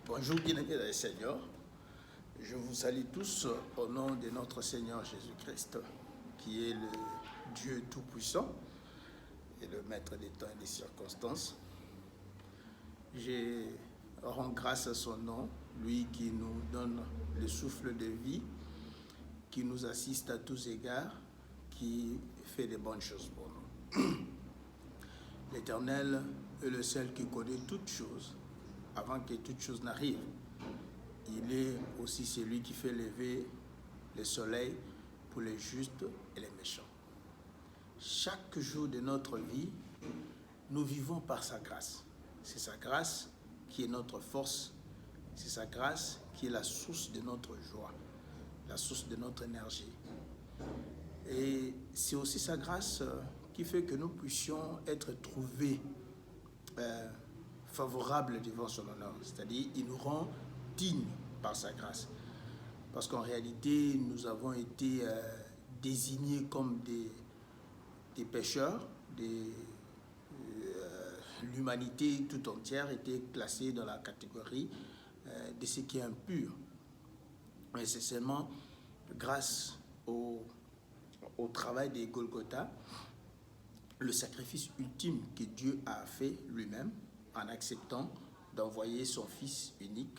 Bonjour bien-aimés dans le Seigneur. Je vous salue tous au nom de notre Seigneur Jésus-Christ, qui est le Dieu Tout-Puissant et le Maître des temps et des circonstances. Je rends grâce à son nom, lui qui nous donne le souffle de vie, qui nous assiste à tous égards, qui fait de bonnes choses pour nous. L'Éternel est le seul qui connaît toutes choses avant que toutes choses n'arrivent. Il est aussi celui qui fait lever le soleil pour les justes et les méchants. Chaque jour de notre vie, nous vivons par sa grâce. C'est sa grâce qui est notre force. C'est sa grâce qui est la source de notre joie, la source de notre énergie. Et c'est aussi sa grâce qui fait que nous puissions être trouvés favorables devant son honneur. C'est-à-dire, il nous rend dignes par sa grâce. Parce qu'en réalité, nous avons été désignés comme des pécheurs. L'humanité tout entière était classée dans la catégorie de ce qui est impur. Mais c'est seulement grâce au travail de Golgotha, le sacrifice ultime que Dieu a fait lui-même en acceptant d'envoyer son Fils unique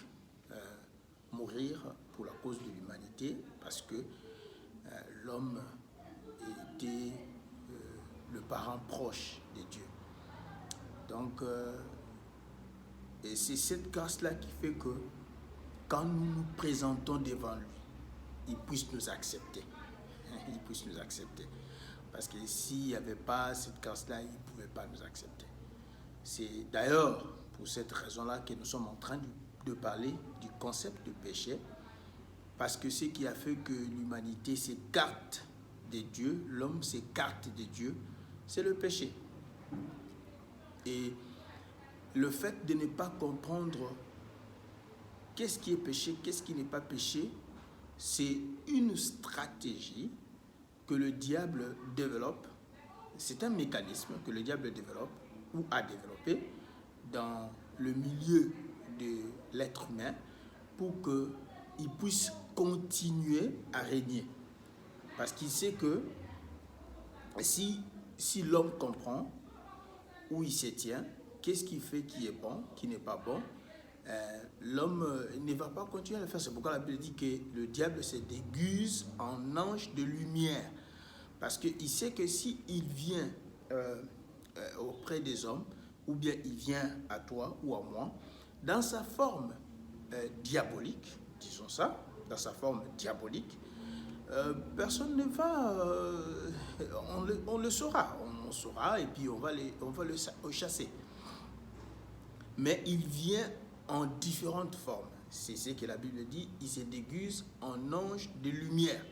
mourir pour la cause de l'humanité, parce que l'homme était le parent proche de Dieu. Donc, et c'est cette grâce-là qui fait que quand nous nous présentons devant lui, il puisse nous accepter. Il puisse nous accepter. Parce que s'il n'y avait pas cette grâce-là, il ne pouvait pas nous accepter. C'est d'ailleurs pour cette raison-là que nous sommes en train de parler du concept de péché, parce que ce qui a fait que l'humanité s'écarte de Dieu, l'homme s'écarte de Dieu, c'est le péché. Et le fait de ne pas comprendre qu'est-ce qui est péché, qu'est-ce qui n'est pas péché, c'est une stratégie que le diable développe. C'est un mécanisme que le diable développe ou a développé dans le milieu de l'être humain pour qu'il puisse continuer à régner. Parce qu'il sait que si l'homme comprend où il se tient, qu'est-ce qui fait qui est bon, qui n'est pas bon, l'homme ne va pas continuer à le faire. C'est pourquoi la Bible dit que le diable se déguise en ange de lumière. Parce qu'il sait que s'il vient auprès des hommes, ou bien il vient à toi ou à moi, dans sa forme diabolique, disons ça, dans sa forme diabolique, personne ne va... on le saura, on saura et puis on va le chasser. Mais il vient en différentes formes. C'est ce que la Bible dit, il se déguise en ange de lumière.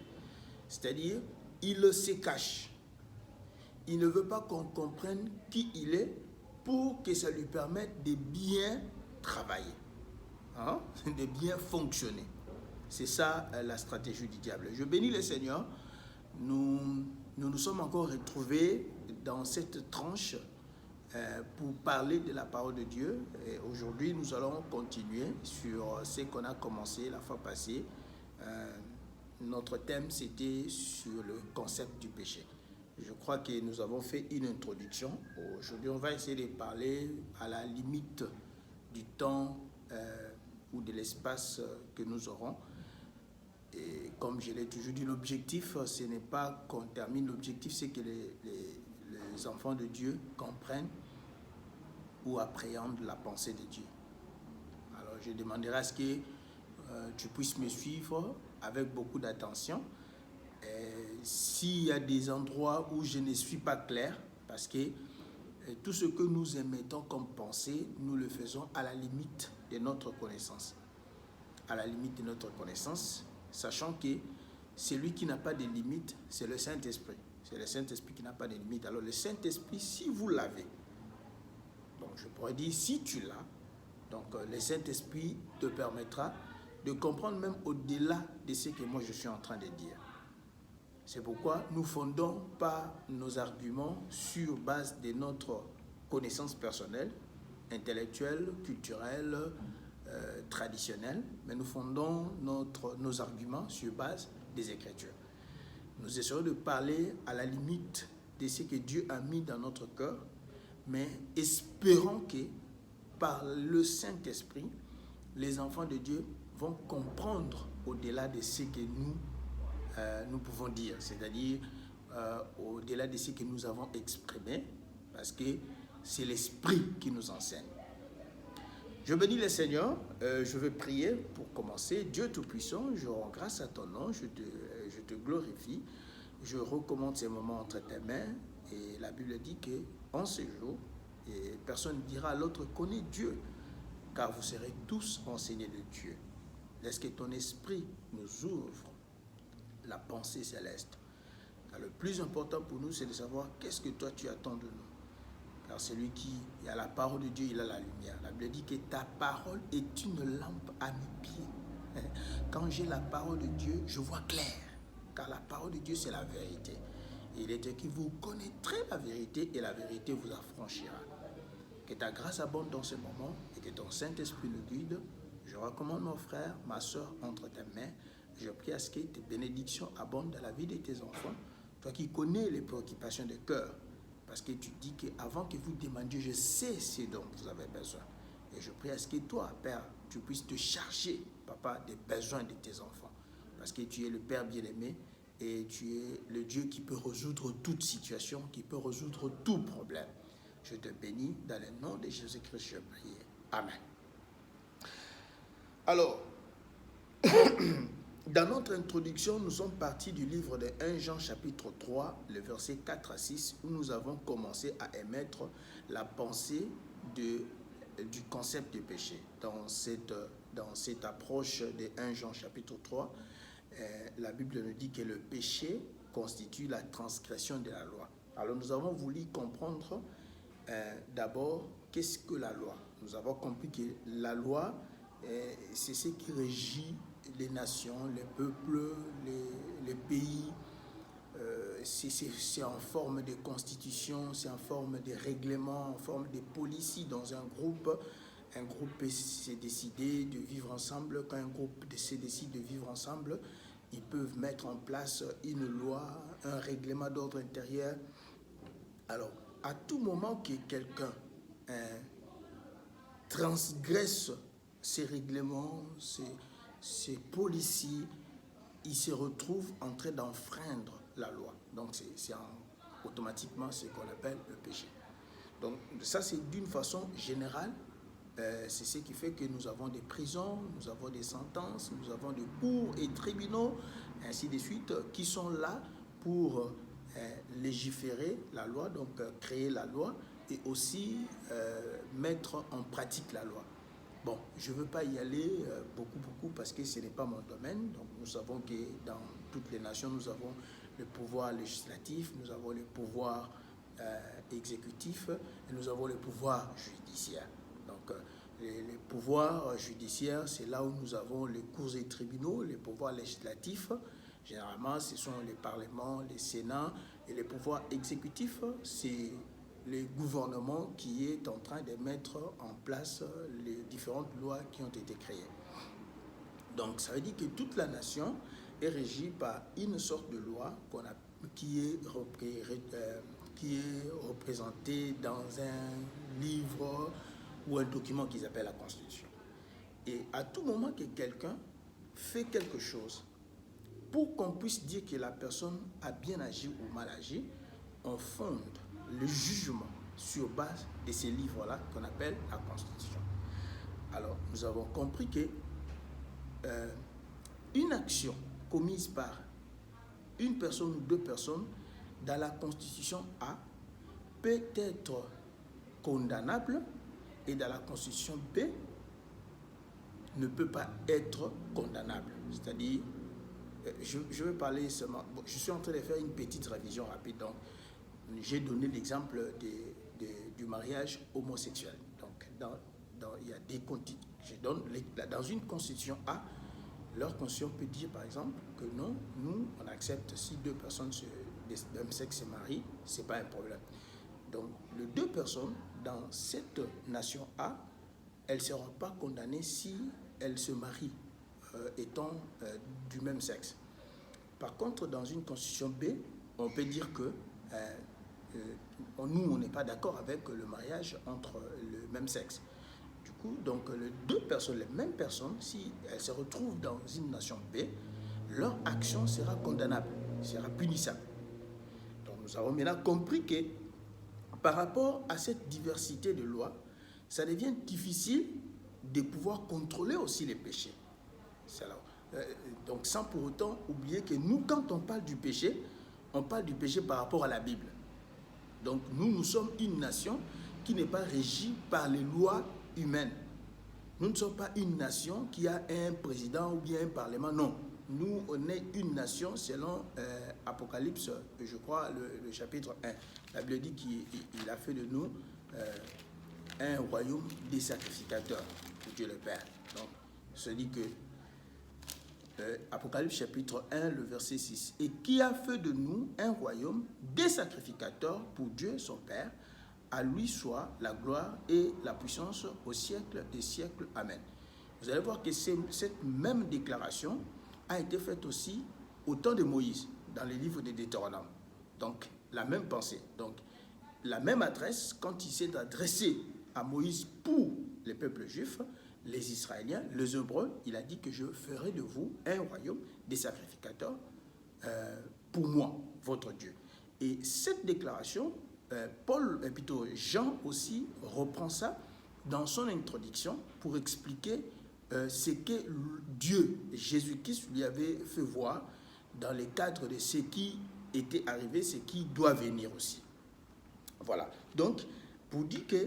C'est-à-dire, il se cache. Il ne veut pas qu'on comprenne qui il est pour que ça lui permette de bien travailler, hein? De bien fonctionner. C'est ça la stratégie du diable. Je bénis le Seigneur. Nous sommes encore retrouvés dans cette tranche pour parler de la parole de Dieu. Et aujourd'hui, nous allons continuer sur ce qu'on a commencé la fois passée. Notre thème, c'était sur le concept du péché. Je crois que nous avons fait une introduction. Aujourd'hui, on va essayer de parler à la limite du temps ou de l'espace que nous aurons. Et comme je l'ai toujours dit, l'objectif, ce n'est pas qu'on termine. L'objectif, c'est que les enfants de Dieu comprennent ou appréhendent la pensée de Dieu. Alors, je demanderai à ce que tu puisses me suivre avec beaucoup d'attention. S'il y a des endroits où je ne suis pas clair, parce que tout ce que nous émettons comme pensée, nous le faisons à la limite de notre connaissance. À la limite de notre connaissance, sachant que celui qui n'a pas de limite, c'est le Saint-Esprit. C'est le Saint-Esprit qui n'a pas de limite. Alors le Saint-Esprit, si vous l'avez, donc je pourrais dire si tu l'as, donc le Saint-Esprit te permettra de comprendre même au-delà de ce que moi je suis en train de dire. C'est pourquoi nous ne fondons pas nos arguments sur base de notre connaissance personnelle, intellectuelle, culturelle, traditionnelle, mais nous fondons nos arguments sur base des Écritures. Nous essayons de parler à la limite de ce que Dieu a mis dans notre cœur, mais espérons que par le Saint-Esprit, les enfants de Dieu vont comprendre au-delà de ce que nous pouvons dire, c'est-à-dire au-delà de ce que nous avons exprimé, parce que c'est l'Esprit qui nous enseigne. Je bénis le Seigneur, je vais prier pour commencer. Dieu Tout-Puissant, je rends grâce à ton nom, je te glorifie, je recommande ces moments entre tes mains, et la Bible dit qu'en ce jour, personne ne dira à l'autre connais Dieu, car vous serez tous enseignés de Dieu. Laisse que ton esprit nous ouvre la pensée céleste. Car le plus important pour nous, c'est de savoir qu'est-ce que toi tu attends de nous. Car celui qui a la parole de Dieu, il a la lumière. La Bible dit que ta parole est une lampe à mes pieds. Quand j'ai la parole de Dieu, je vois clair. Car la parole de Dieu, c'est la vérité. Et il est écrit, vous connaîtrez la vérité et la vérité vous affranchira. Que ta grâce abonde dans ce moment et que ton Saint-Esprit le guide. Je recommande mon frère, ma soeur entre tes mains. Je prie à ce que tes bénédictions abondent dans la vie de tes enfants. Toi qui connais les préoccupations de cœur. Parce que tu dis qu'avant que vous demandiez, je sais ce dont vous avez besoin. Et je prie à ce que toi, Père, tu puisses te charger, Papa, des besoins de tes enfants. Parce que tu es le Père bien-aimé et tu es le Dieu qui peut résoudre toute situation, qui peut résoudre tout problème. Je te bénis dans le nom de Jésus-Christ, je prie. Amen. Alors, dans notre introduction, nous sommes partis du livre de 1 Jean chapitre 3, le verset 4 à 6, où nous avons commencé à émettre la pensée du concept du péché. Dans cette approche de 1 Jean chapitre 3, la Bible nous dit que le péché constitue la transgression de la loi. Alors nous avons voulu comprendre d'abord qu'est-ce que la loi. Nous avons compris que la loi, c'est ce qui régit les nations, les peuples, les pays. C'est en forme de constitution, c'est en forme de règlement, en forme de policy dans un groupe. Un groupe s'est décidé de vivre ensemble. Quand un groupe s'est décidé de vivre ensemble, ils peuvent mettre en place une loi, un règlement d'ordre intérieur. Alors, à tout moment que quelqu'un transgresse ces règlements, ces policiers, il se retrouve en train d'enfreindre la loi. Donc, automatiquement ce qu'on appelle le péché. Donc, ça, c'est d'une façon générale. C'est ce qui fait que nous avons des prisons, nous avons des sentences, nous avons des cours et tribunaux, ainsi de suite, qui sont là pour légiférer la loi, donc créer la loi, et aussi mettre en pratique la loi. Bon, je ne veux pas y aller beaucoup parce que ce n'est pas mon domaine. Donc nous savons que dans toutes les nations, nous avons le pouvoir législatif, nous avons le pouvoir exécutif et nous avons le pouvoir judiciaire. Donc les pouvoirs judiciaires, c'est là où nous avons les cours et tribunaux. Les pouvoirs législatifs, généralement, ce sont les parlements, les sénats. Et les pouvoirs exécutifs, c'est le gouvernement qui est en train de mettre en place les différentes lois qui ont été créées. Donc, ça veut dire que toute la nation est régie par une sorte de loi qui est représentée dans un livre ou un document qu'ils appellent la Constitution. Et à tout moment que quelqu'un fait quelque chose, pour qu'on puisse dire que la personne a bien agi ou mal agi, on fonde le jugement sur base de ces livres-là qu'on appelle la Constitution. Alors, nous avons compris que une action commise par une personne ou deux personnes dans la Constitution A peut être condamnable et dans la Constitution B ne peut pas être condamnable. C'est-à-dire, je vais parler seulement, je suis en train de faire une petite révision rapide, donc j'ai donné l'exemple du mariage homosexuel. Donc, il y a des dans une constitution A, leur constitution peut dire par exemple que non, nous on accepte si deux personnes du même sexe se marient, c'est pas un problème. Donc les deux personnes dans cette nation A elle ne sera pas condamnée si elle se marie étant du même sexe. Par contre, dans une constitution B, on peut dire que nous, on n'est pas d'accord avec le mariage entre le même sexe. Du coup, donc, les deux personnes, les mêmes personnes, si elles se retrouvent dans une nation B, leur action sera condamnable, sera punissable. Donc, nous avons maintenant compris que par rapport à cette diversité de lois, ça devient difficile de pouvoir contrôler aussi les péchés. Donc, sans pour autant oublier que nous, quand on parle du péché, on parle du péché par rapport à la Bible. Donc, nous sommes une nation qui n'est pas régie par les lois humaines. Nous ne sommes pas une nation qui a un président ou bien un parlement, non. Nous, on est une nation selon Apocalypse, je crois, le chapitre 1. La Bible dit qu'il a fait de nous un royaume des sacrificateurs pour Dieu le Père. Donc, se dit que Apocalypse chapitre 1, le verset 6. Et qui a fait de nous un royaume des sacrificateurs pour Dieu son Père. À lui soit la gloire et la puissance au siècle des siècles. Amen. Vous allez voir que cette même déclaration a été faite aussi au temps de Moïse, dans les livres de Deutéronome. Donc, la même pensée. Donc, la même adresse, quand il s'est adressé à Moïse pour les peuples juifs, les Israéliens, les Hébreux, il a dit que je ferai de vous un royaume des sacrificateurs pour moi, votre Dieu. Et cette déclaration, plutôt Jean aussi reprend ça dans son introduction pour expliquer ce que Dieu, Jésus-Christ, lui avait fait voir dans le cadre de ce qui était arrivé, ce qui doit venir aussi. Voilà. Donc, pour dire que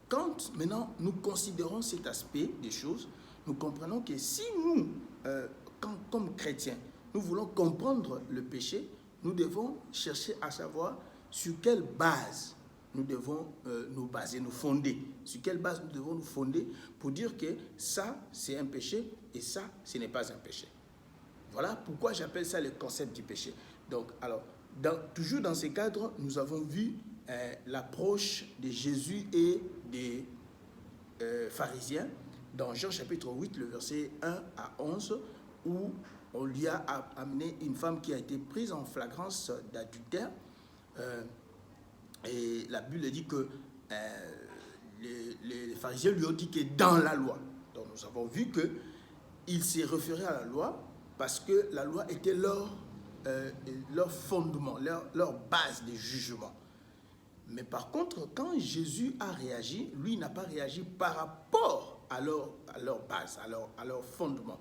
quand maintenant nous considérons cet aspect des choses, nous comprenons que si nous, comme chrétiens, nous voulons comprendre le péché, nous devons chercher à savoir sur quelle base nous devons nous baser, nous fonder. Sur quelle base nous devons nous fonder pour dire que ça, c'est un péché et ça, ce n'est pas un péché. Voilà pourquoi j'appelle ça le concept du péché. Donc, alors, toujours dans ces cadres, nous avons vu l'approche de Jésus et des pharisiens dans Jean chapitre 8, le verset 1 à 11, où on lui a amené une femme qui a été prise en flagrance d'adultère. Et la Bible dit que les pharisiens lui ont dit que dans la loi. Donc nous avons vu qu'il s'est référé à la loi parce que la loi était leur fondement, leur base de jugement. Mais par contre, quand Jésus a réagi, lui n'a pas réagi par rapport à leur base, à leur fondement.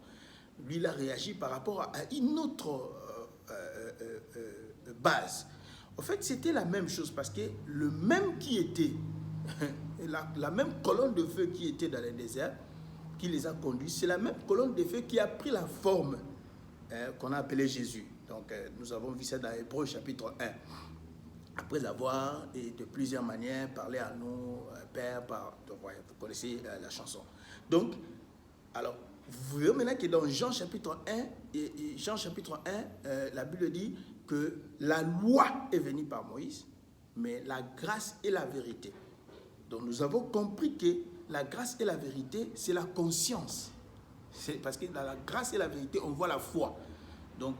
Lui, il a réagi par rapport à une autre base. En fait, c'était la même chose parce que le même qui était, la même colonne de feu qui était dans le désert, qui les a conduits, c'est la même colonne de feu qui a pris la forme qu'on a appelée Jésus. Donc, nous avons vu ça dans Hébreux chapitre 1. Après avoir, et de plusieurs manières, parlé à nous, Père, vous connaissez la chanson. Donc, alors, vous voyez maintenant que dans Jean chapitre 1, la Bible dit que la loi est venue par Moïse, mais la grâce et la vérité. Donc, nous avons compris que la grâce et la vérité, c'est la conscience. C'est parce que dans la grâce et la vérité, on voit la foi. Donc,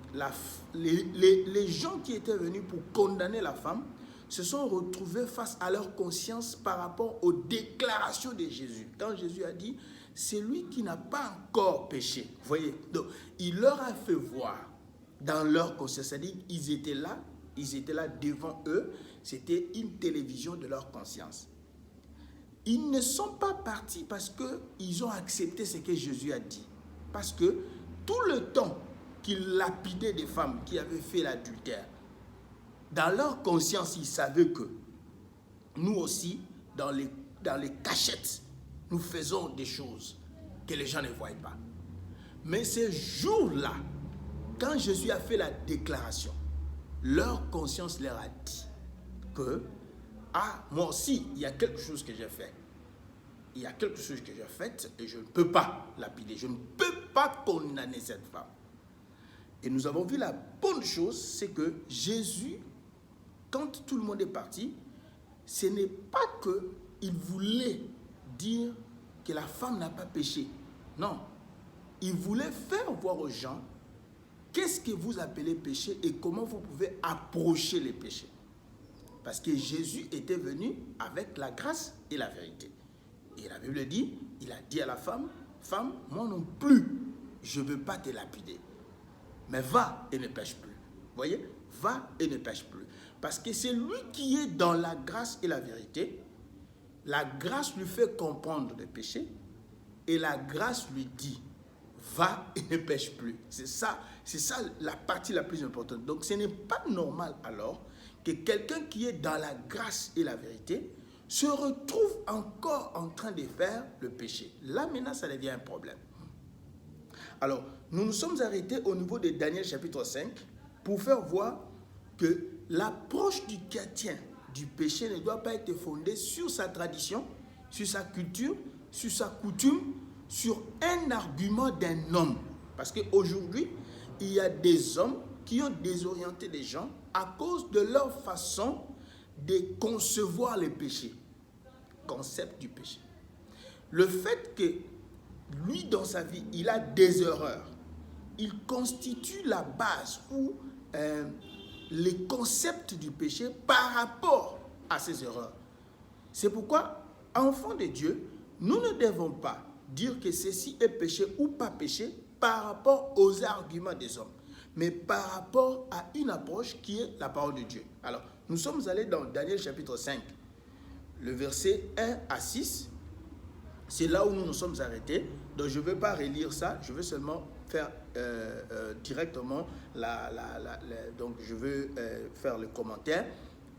les gens qui étaient venus pour condamner la femme se sont retrouvés face à leur conscience par rapport aux déclarations de Jésus. Quand Jésus a dit, c'est lui qui n'a pas encore péché. Vous voyez, donc, il leur a fait voir dans leur conscience, c'est-à-dire ils étaient là devant eux, c'était une télévision de leur conscience. Ils ne sont pas partis parce qu'ils ont accepté ce que Jésus a dit. Parce que tout le temps qu'ils lapidaient des femmes qui avaient fait l'adultère, dans leur conscience, ils savaient que nous aussi, dans les cachettes, nous faisons des choses que les gens ne voient pas. Mais ces jours-là, quand Jésus a fait la déclaration, leur conscience leur a dit que moi aussi, il y a quelque chose que j'ai fait. Il y a quelque chose que j'ai fait et je ne peux pas lapider. Je ne peux pas condamner cette femme. Et nous avons vu la bonne chose, c'est que Jésus, quand tout le monde est parti, ce n'est pas qu'il voulait dire que la femme n'a pas péché. Non. Il voulait faire voir aux gens qu'est-ce que vous appelez péché et comment vous pouvez approcher les péchés. Parce que Jésus était venu avec la grâce et la vérité. Et la Bible dit, il a dit à la femme, femme, moi non plus, je ne veux pas te lapider. Mais va et ne pêche plus. Vous voyez? Va et ne pêche plus. Parce que c'est lui qui est dans la grâce et la vérité. La grâce lui fait comprendre le péché. Et la grâce lui dit, va et ne pêche plus. C'est ça la partie la plus importante. Donc ce n'est pas normal alors que quelqu'un qui est dans la grâce et la vérité se retrouve encore en train de faire le péché. Là maintenant ça devient un problème. Alors nous nous sommes arrêtés au niveau de Daniel chapitre 5 pour faire voir que l'approche du chrétien du péché ne doit pas être fondée sur sa tradition, sur sa culture, sur sa coutume, sur un argument d'un homme. Parce qu'aujourd'hui, il y a des hommes qui ont désorienté les gens à cause de leur façon de concevoir le péché. Concept du péché. Le fait que lui, dans sa vie, il a des erreurs, il constitue la base ou les concepts du péché par rapport à ces erreurs. C'est pourquoi, enfants de Dieu, nous ne devons pas dire que ceci est péché ou pas péché par rapport aux arguments des hommes, mais par rapport à une approche qui est la parole de Dieu. Alors, nous sommes allés dans Daniel chapitre 5, le verset 1 à 6. C'est là où nous nous sommes arrêtés. Donc, je ne vais pas relire ça, je vais seulement faire directement donc je vais faire le commentaire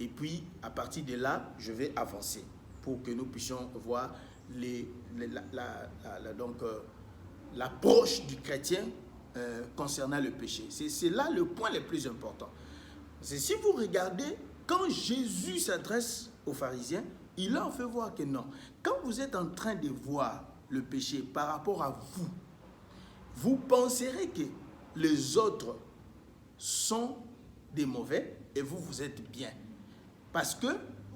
et puis à partir de là je vais avancer pour que nous puissions voir l'approche du chrétien concernant le péché. C'est là le point le plus important. C'est si vous regardez quand Jésus s'adresse aux pharisiens, il leur fait voir que non, quand vous êtes en train de voir le péché par rapport à vous, vous penserez que les autres sont des mauvais et vous, vous êtes bien. Parce que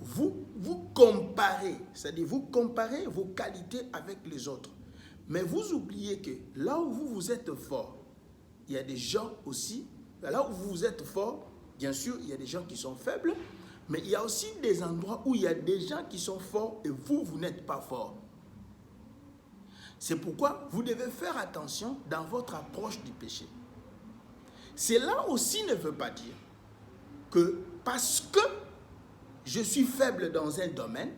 vous comparez, c'est-à-dire vous comparez vos qualités avec les autres. Mais vous oubliez que là où vous êtes fort, il y a des gens aussi, là où vous êtes fort, bien sûr, il y a des gens qui sont faibles, mais il y a aussi des endroits où il y a des gens qui sont forts et vous n'êtes pas fort. C'est pourquoi vous devez faire attention dans votre approche du péché. Cela aussi ne veut pas dire que parce que je suis faible dans un domaine,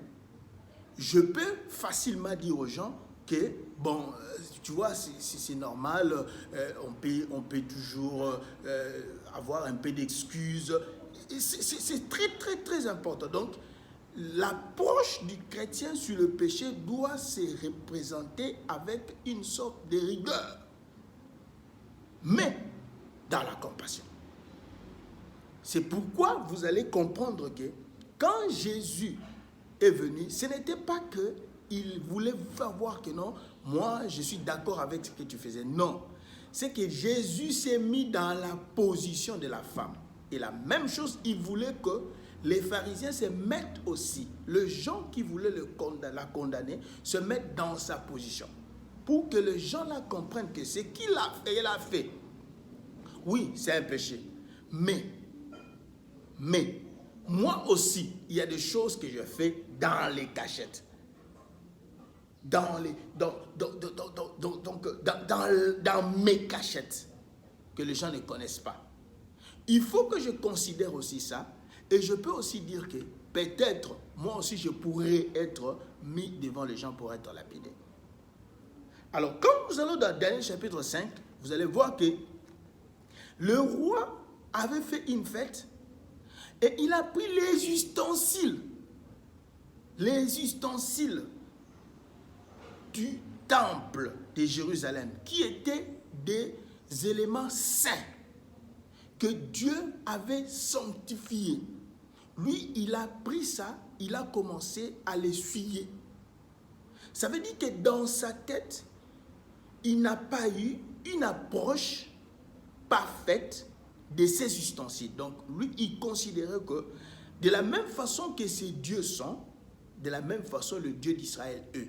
je peux facilement dire aux gens que, bon, tu vois, c'est normal, on peut toujours avoir un peu d'excuses. C'est très, très, très important. Donc, l'approche du chrétien sur le péché doit se représenter avec une sorte de rigueur, mais dans la compassion. C'est pourquoi vous allez comprendre que quand Jésus est venu, ce n'était pas qu'il voulait faire voir que non, moi je suis d'accord avec ce que tu faisais. Non, c'est que Jésus s'est mis dans la position de la femme. Et la même chose, il voulait que les pharisiens se mettent aussi, les gens qui voulaient la condamner, se mettent dans sa position. Pour que les gens là comprennent que ce qu'il a fait, il a fait. Oui, c'est un péché. Mais, moi aussi, il y a des choses que je fais dans les cachettes. Dans mes cachettes, que les gens ne connaissent pas. Il faut que je considère aussi ça. Et je peux aussi dire que peut-être, moi aussi, je pourrais être mis devant les gens pour être lapidé. Alors, quand nous allons dans Daniel chapitre 5, vous allez voir que le roi avait fait une fête et il a pris les ustensiles du temple de Jérusalem, qui étaient des éléments saints que Dieu avait sanctifiés. Lui, il a pris ça, il a commencé à l'essuyer. Ça veut dire que dans sa tête, il n'a pas eu une approche parfaite de ces ustensiles. Donc, lui, il considérait que de la même façon que ces dieux sont, de la même façon, le Dieu d'Israël, eux.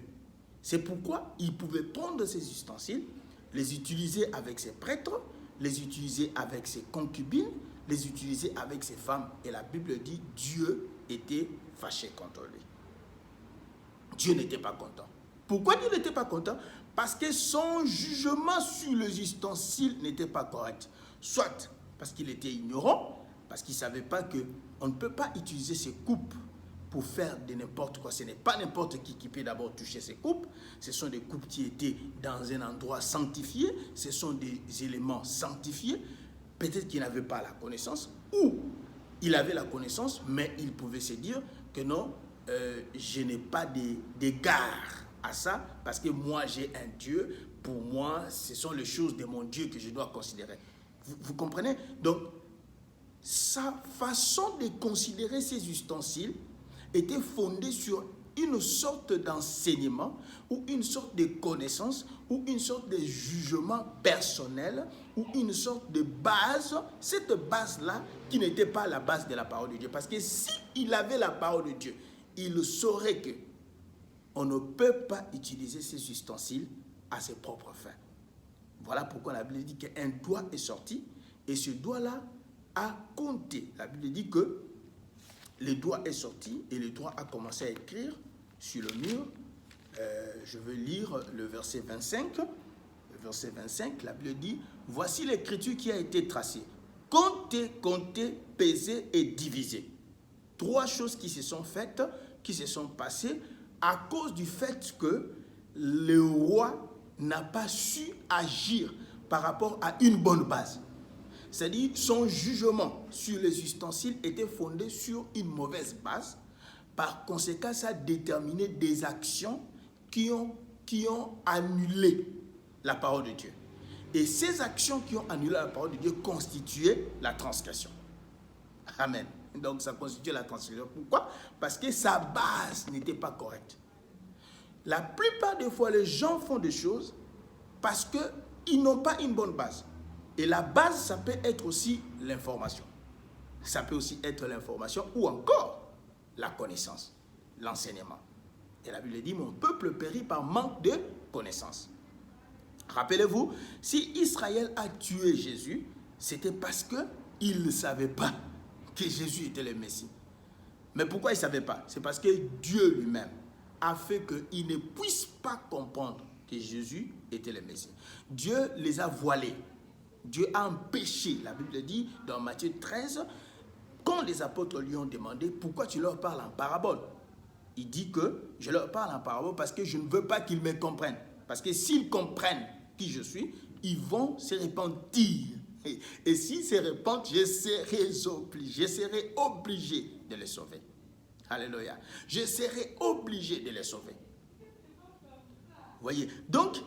C'est pourquoi il pouvait prendre ces ustensiles, les utiliser avec ses prêtres, les utiliser avec ses concubines, les utiliser avec ses femmes. Et la Bible dit, Dieu était fâché contre lui. Dieu n'était pas content. Pourquoi Dieu n'était pas content? Parce que son jugement sur les ustensiles n'était pas correct. Soit parce qu'il était ignorant, parce qu'il ne savait pas qu'on ne peut pas utiliser ces coupes pour faire de n'importe quoi. Ce n'est pas n'importe qui peut d'abord toucher ces coupes. Ce sont des coupes qui étaient dans un endroit sanctifié. Ce sont des éléments sanctifiés. Peut-être qu'il n'avait pas la connaissance, ou il avait la connaissance, mais il pouvait se dire que non, je n'ai pas d'égard à ça, parce que moi j'ai un Dieu. Pour moi, ce sont les choses de mon Dieu que je dois considérer. Vous comprenez? Donc, sa façon de considérer ces ustensiles était fondée sur une sorte d'enseignement ou une sorte de connaissance ou une sorte de jugement personnel ou une sorte de base, cette base-là qui n'était pas la base de la parole de Dieu. Parce que s'il avait la parole de Dieu, il saurait que on ne peut pas utiliser ces ustensiles à ses propres fins. Voilà pourquoi la Bible dit qu'un doigt est sorti et ce doigt-là a compté. La Bible dit que le doigt est sorti et le doigt a commencé à écrire sur le mur. Je veux lire le verset 25. Le verset 25, la Bible dit, voici l'écriture qui a été tracée. Comptez, comptez, pesez et divisez. Trois choses qui se sont faites, qui se sont passées à cause du fait que le roi n'a pas su agir par rapport à une bonne base. C'est-à-dire son jugement sur les ustensiles était fondé sur une mauvaise base. Par conséquent, ça a déterminé des actions qui ont annulé la parole de Dieu. Et ces actions qui ont annulé la parole de Dieu constituaient la transgression. Amen. Donc ça constituait la transgression. Pourquoi? Parce que sa base n'était pas correcte. La plupart des fois, les gens font des choses parce qu'ils n'ont pas une bonne base. Et la base, ça peut être aussi l'information. Ça peut aussi être l'information ou encore la connaissance, l'enseignement. Et la Bible dit, mon peuple périt par manque de connaissance. Rappelez-vous, si Israël a tué Jésus, c'était parce qu'il ne savait pas que Jésus était le Messie. Mais pourquoi il ne savait pas? C'est parce que Dieu lui-même a fait qu'ils ne puissent pas comprendre que Jésus était le Messie. Dieu les a voilés. Dieu a empêché, la Bible dit dans Matthieu 13, quand les apôtres lui ont demandé pourquoi tu leur parles en parabole, il dit que je leur parle en parabole parce que je ne veux pas qu'ils me comprennent. Parce que s'ils comprennent qui je suis, ils vont se repentir. Et s'ils se repentent, je serai obligé de les sauver. Alléluia. Je serai obligé de les sauver. Vous voyez? Donc,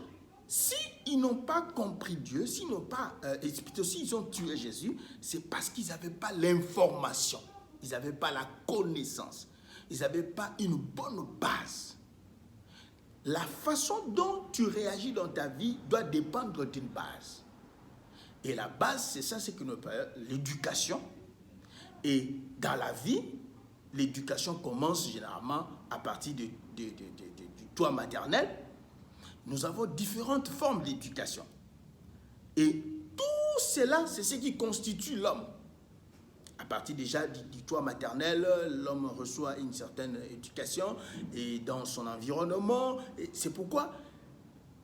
s'ils n'ont pas compris Dieu, s'ils ont tué Jésus, c'est parce qu'ils n'avaient pas l'information, ils n'avaient pas la connaissance, ils n'avaient pas une bonne base. La façon dont tu réagis dans ta vie doit dépendre d'une base. Et la base, c'est ça, c'est que nous parlons, l'éducation. Et dans la vie, l'éducation commence généralement à partir du toit maternel. Nous avons différentes formes d'éducation. Et tout cela, c'est ce qui constitue l'homme. À partir déjà du toit maternel, l'homme reçoit une certaine éducation et dans son environnement. Et c'est pourquoi,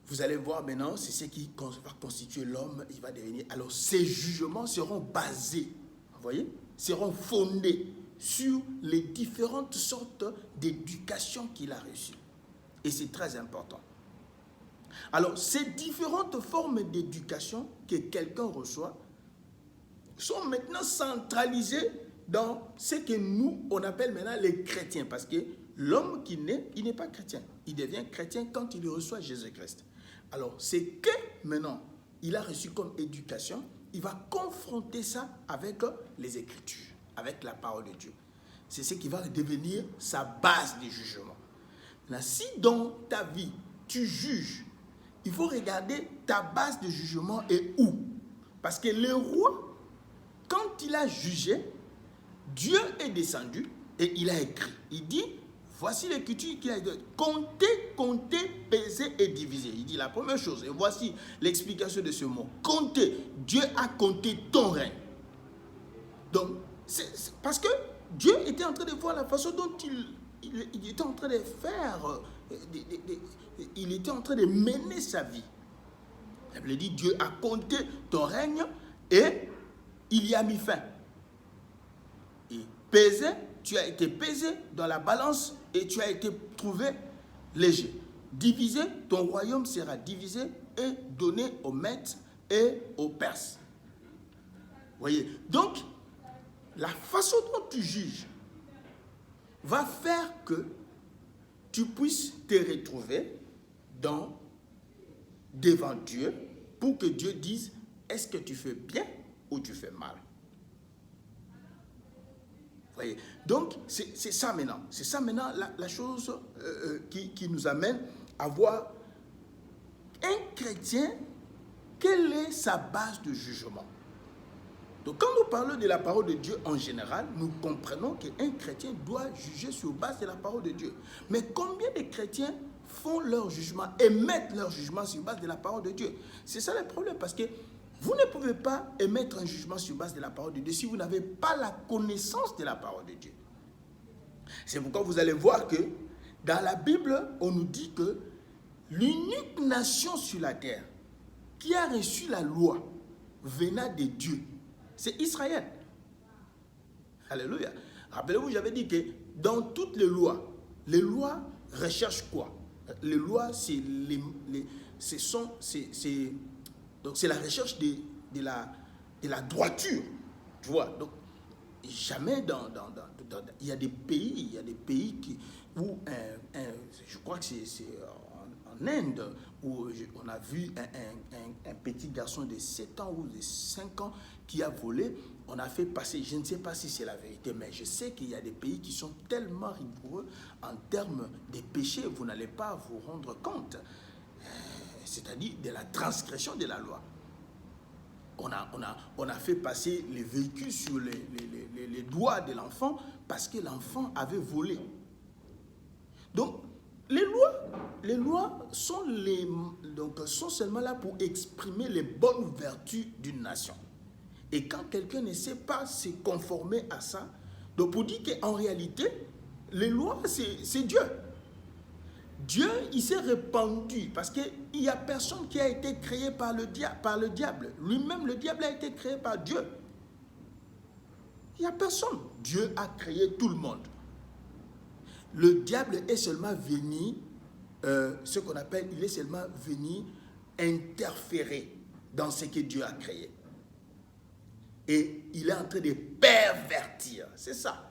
vous allez voir maintenant, c'est ce qui va constituer l'homme. Il va devenir. Alors, ces jugements seront basés, vous voyez, seront fondés sur les différentes sortes d'éducation qu'il a reçues. Et c'est très important. Alors, ces différentes formes d'éducation que quelqu'un reçoit sont maintenant centralisées dans ce que nous, on appelle maintenant les chrétiens. Parce que l'homme qui naît, il n'est pas chrétien. Il devient chrétien quand il reçoit Jésus-Christ. Alors, c'est que maintenant, il a reçu comme éducation, il va confronter ça avec les Écritures, avec la parole de Dieu. C'est ce qui va devenir sa base de jugement. Là, si dans ta vie, tu juges, il faut regarder ta base de jugement est où. Parce que le roi, quand il a jugé, Dieu est descendu et il a écrit. Il dit, Voici l'écriture qui a été compter, compter, peser et diviser. Il dit la première chose, et voici l'explication de ce mot. Compter. Dieu a compté ton règne. Donc, c'est parce que Dieu était en train de voir la façon dont il était en train de faire, il était en train de mener sa vie. La Bible dit, Dieu a compté ton règne et il y a mis fin. Et pesé, tu as été pesé dans la balance et tu as été trouvé léger. Divisé, ton royaume sera divisé et donné aux Mèdes et aux Perses. Voyez, donc, la façon dont tu juges va faire que tu puisses te retrouver devant Dieu pour que Dieu dise est-ce que tu fais bien ou tu fais mal. Voyez, donc c'est ça maintenant. C'est ça maintenant la chose qui nous amène à voir un chrétien, quelle est sa base de jugement. Donc quand nous parlons de la parole de Dieu en général, nous comprenons qu'un chrétien doit juger sur base de la parole de Dieu. Mais combien de chrétiens font leur jugement, émettent leur jugement sur base de la parole de Dieu? C'est ça le problème, parce que vous ne pouvez pas émettre un jugement sur base de la parole de Dieu si vous n'avez pas la connaissance de la parole de Dieu. C'est pourquoi vous allez voir que dans la Bible, on nous dit que l'unique nation sur la terre qui a reçu la loi venant de Dieu, c'est Israël. Alléluia. Rappelez-vous, j'avais dit que dans toutes les lois recherchent quoi? Les lois, c'est la recherche de la droiture. Tu vois? Donc, jamais il y a des pays où je crois que c'est en Inde où on a vu un petit garçon de 7 ans ou de 5 ans qui a volé. On a fait passer, je ne sais pas si c'est la vérité, mais je sais qu'il y a des pays qui sont tellement rigoureux en termes de péché, vous n'allez pas vous rendre compte. C'est-à-dire de la transgression de la loi. On a fait passer les véhicules sur les doigts de l'enfant parce que l'enfant avait volé. Donc, les lois sont seulement là pour exprimer les bonnes vertus d'une nation. Et quand quelqu'un ne sait pas se conformer à ça, donc pour dire qu'en réalité, les lois, c'est Dieu. Dieu, il s'est répandu parce qu'il n'y a personne qui a été créé par le diable. Lui-même, le diable a été créé par Dieu. Il n'y a personne. Dieu a créé tout le monde. Le diable est seulement venu, ce qu'on appelle, il est seulement venu interférer dans ce que Dieu a créé. Et il est en train de pervertir. C'est ça.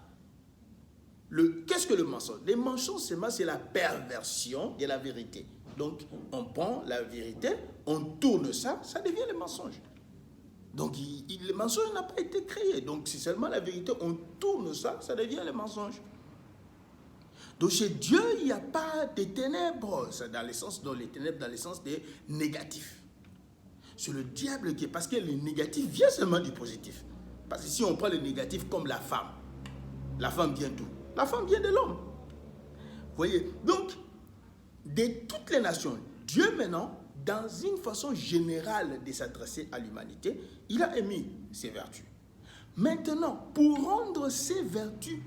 Qu'est-ce que le mensonge? Les mensonges, c'est la perversion de la vérité. Donc, on prend la vérité, on tourne ça, ça devient le mensonge. Donc, le mensonge n'a pas été créé. Donc, c'est seulement la vérité, on tourne ça, ça devient le mensonge. Donc, chez Dieu, il n'y a pas de ténèbres, dans les ténèbres, dans le sens des négatifs. C'est le diable qui est, parce que le négatif vient seulement du positif. Parce que si on prend le négatif comme la femme vient d'où? La femme vient de l'homme. Vous voyez? Donc, de toutes les nations, Dieu maintenant, dans une façon générale de s'adresser à l'humanité, il a émis ses vertus. Maintenant, pour rendre ces vertus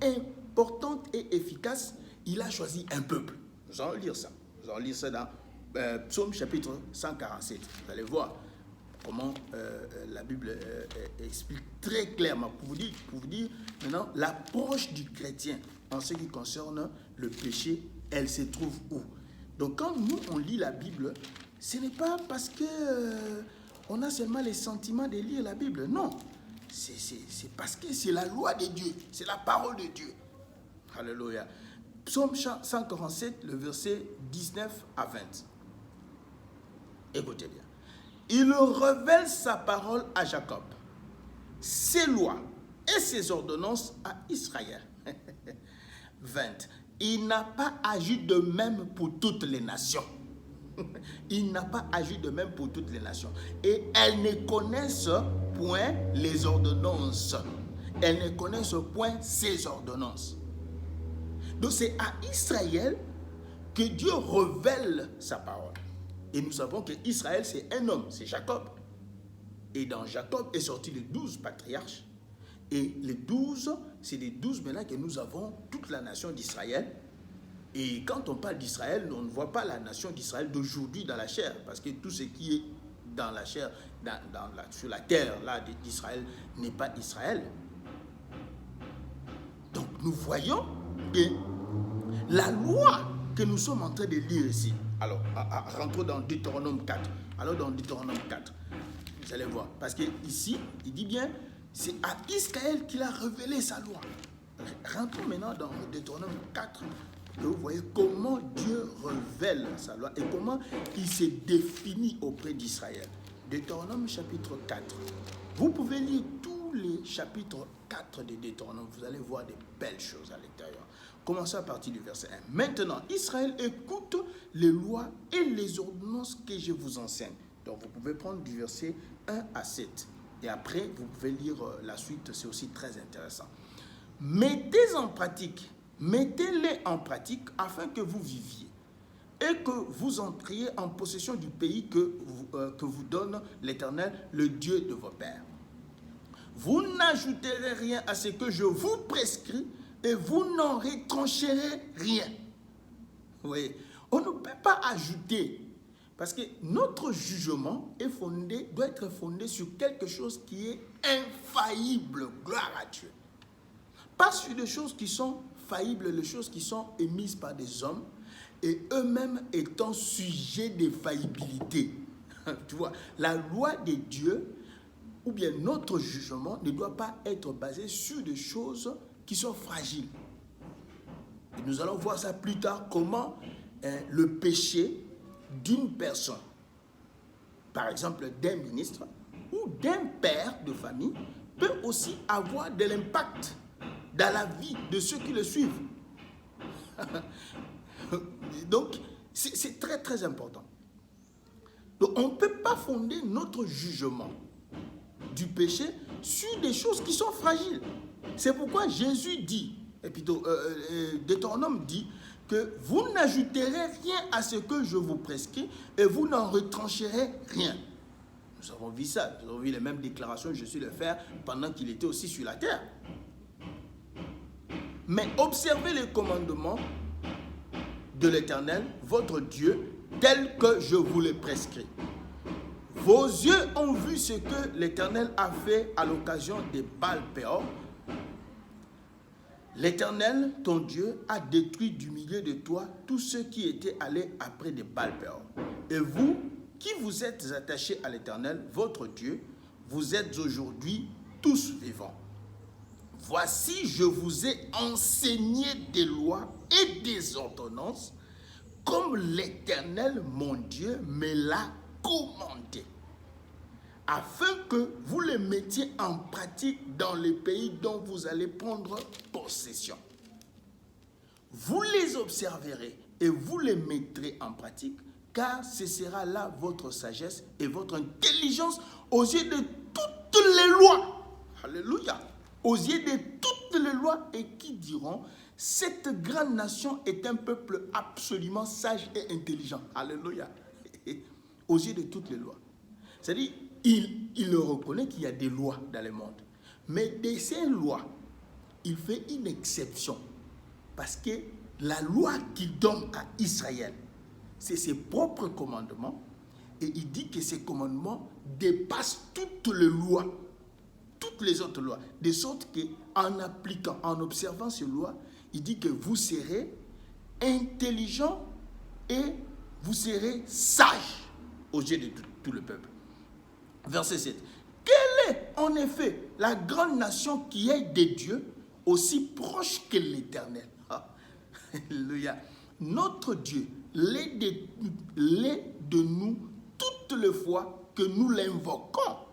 importantes et efficaces, il a choisi un peuple. Nous allons lire ça. Nous allons lire ça dans Psaume chapitre 147. Vous allez voir comment la Bible explique très clairement, pour vous dire maintenant l'approche du chrétien en ce qui concerne le péché, elle se trouve où? Donc quand nous on lit la Bible, ce n'est pas parce que on a seulement les sentiments de lire la Bible, non. C'est parce que c'est la loi de Dieu, c'est la parole de Dieu. Alléluia. Psaume 147, le verset 19 à 20. Écoutez bien. Il révèle sa parole à Jacob, ses lois et ses ordonnances à Israël. 20. Il n'a pas agi de même pour toutes les nations. Il n'a pas agi de même pour toutes les nations. Et elles ne connaissent point les ordonnances. Elles ne connaissent point ses ordonnances. Donc c'est à Israël que Dieu révèle sa parole. Et nous savons que Israël, c'est un homme, c'est Jacob. Et dans Jacob est sorti les 12 patriarches. Et les 12, c'est les 12 maintenant que nous avons toute la nation d'Israël. Et quand on parle d'Israël, on ne voit pas la nation d'Israël d'aujourd'hui dans la chair. Parce que tout ce qui est dans la chair, sur la terre là d'Israël n'est pas Israël. Donc nous voyons que la loi que nous sommes en train de lire ici, alors rentrons dans Deutéronome 4. Alors dans Deutéronome 4, vous allez voir, parce que ici, il dit bien, c'est à Israël qu'il a révélé sa loi. Rentrons maintenant dans Deutéronome 4, que vous voyez comment Dieu révèle sa loi et comment il s'est défini auprès d'Israël. Deutéronome chapitre 4. Vous pouvez lire tous les chapitres 4 de Deutéronome, vous allez voir des belles choses à l'intérieur. Commençons à partir du verset 1. Maintenant, Israël, écoute les lois et les ordonnances que je vous enseigne. Donc, vous pouvez prendre du verset 1 à 7. Et après, vous pouvez lire la suite, c'est aussi très intéressant. Mettez-les en pratique afin que vous viviez et que vous entriez en possession du pays que vous donne l'Éternel, le Dieu de vos pères. Vous n'ajouterez rien à ce que je vous prescris et vous n'en retrancherez rien. Oui, on ne peut pas ajouter, parce que notre jugement doit être fondé sur quelque chose qui est infaillible, gloire à Dieu. Pas sur des choses qui sont faillibles, les choses qui sont émises par des hommes et eux-mêmes étant sujets de faillibilité. Tu vois, la loi de Dieu ou bien notre jugement ne doit pas être basé sur des choses qui sont fragiles. Et nous allons voir ça plus tard, comment le péché d'une personne, par exemple d'un ministre ou d'un père de famille, peut aussi avoir de l'impact dans la vie de ceux qui le suivent. Donc, c'est très très important. Donc, on ne peut pas fonder notre jugement du péché sur des choses qui sont fragiles. C'est pourquoi Jésus dit, et plutôt Deutéronome dit, que vous n'ajouterez rien à ce que je vous prescris et vous n'en retrancherez rien. Nous avons vu ça, nous avons vu les mêmes déclarations que Jésus le faire pendant qu'il était aussi sur la terre. Mais observez les commandements de l'Éternel, votre Dieu, tels que je vous les prescris. Vos yeux ont vu ce que l'Éternel a fait à l'occasion des Baal-Péor. L'Éternel, ton Dieu, a détruit du milieu de toi tous ceux qui étaient allés après des Baal-Péor. Et vous, qui vous êtes attachés à l'Éternel, votre Dieu, vous êtes aujourd'hui tous vivants. Voici, je vous ai enseigné des lois et des ordonnances, comme l'Éternel, mon Dieu, me l'a commandé, afin que vous les mettiez en pratique dans les pays dont vous allez prendre possession. Vous les observerez et vous les mettrez en pratique, car ce sera là votre sagesse et votre intelligence aux yeux de toutes les lois. Alléluia. Aux yeux de toutes les lois, et qui diront, cette grande nation est un peuple absolument sage et intelligent. Alléluia. Aux yeux de toutes les lois. C'est-à-dire, il reconnaît qu'il y a des lois dans le monde. Mais de ces lois, il fait une exception. Parce que la loi qu'il donne à Israël, c'est ses propres commandements. Et il dit que ces commandements dépassent toutes les lois. Toutes les autres lois. De sorte qu'en appliquant, en observant ces lois, il dit que vous serez intelligents et vous serez sages aux yeux de tout le peuple. Verset 7. Quelle est en effet la grande nation qui est de Dieu, aussi proche que l'Éternel? Alléluia. Notre Dieu l'est de nous toutes les fois que nous l'invoquons.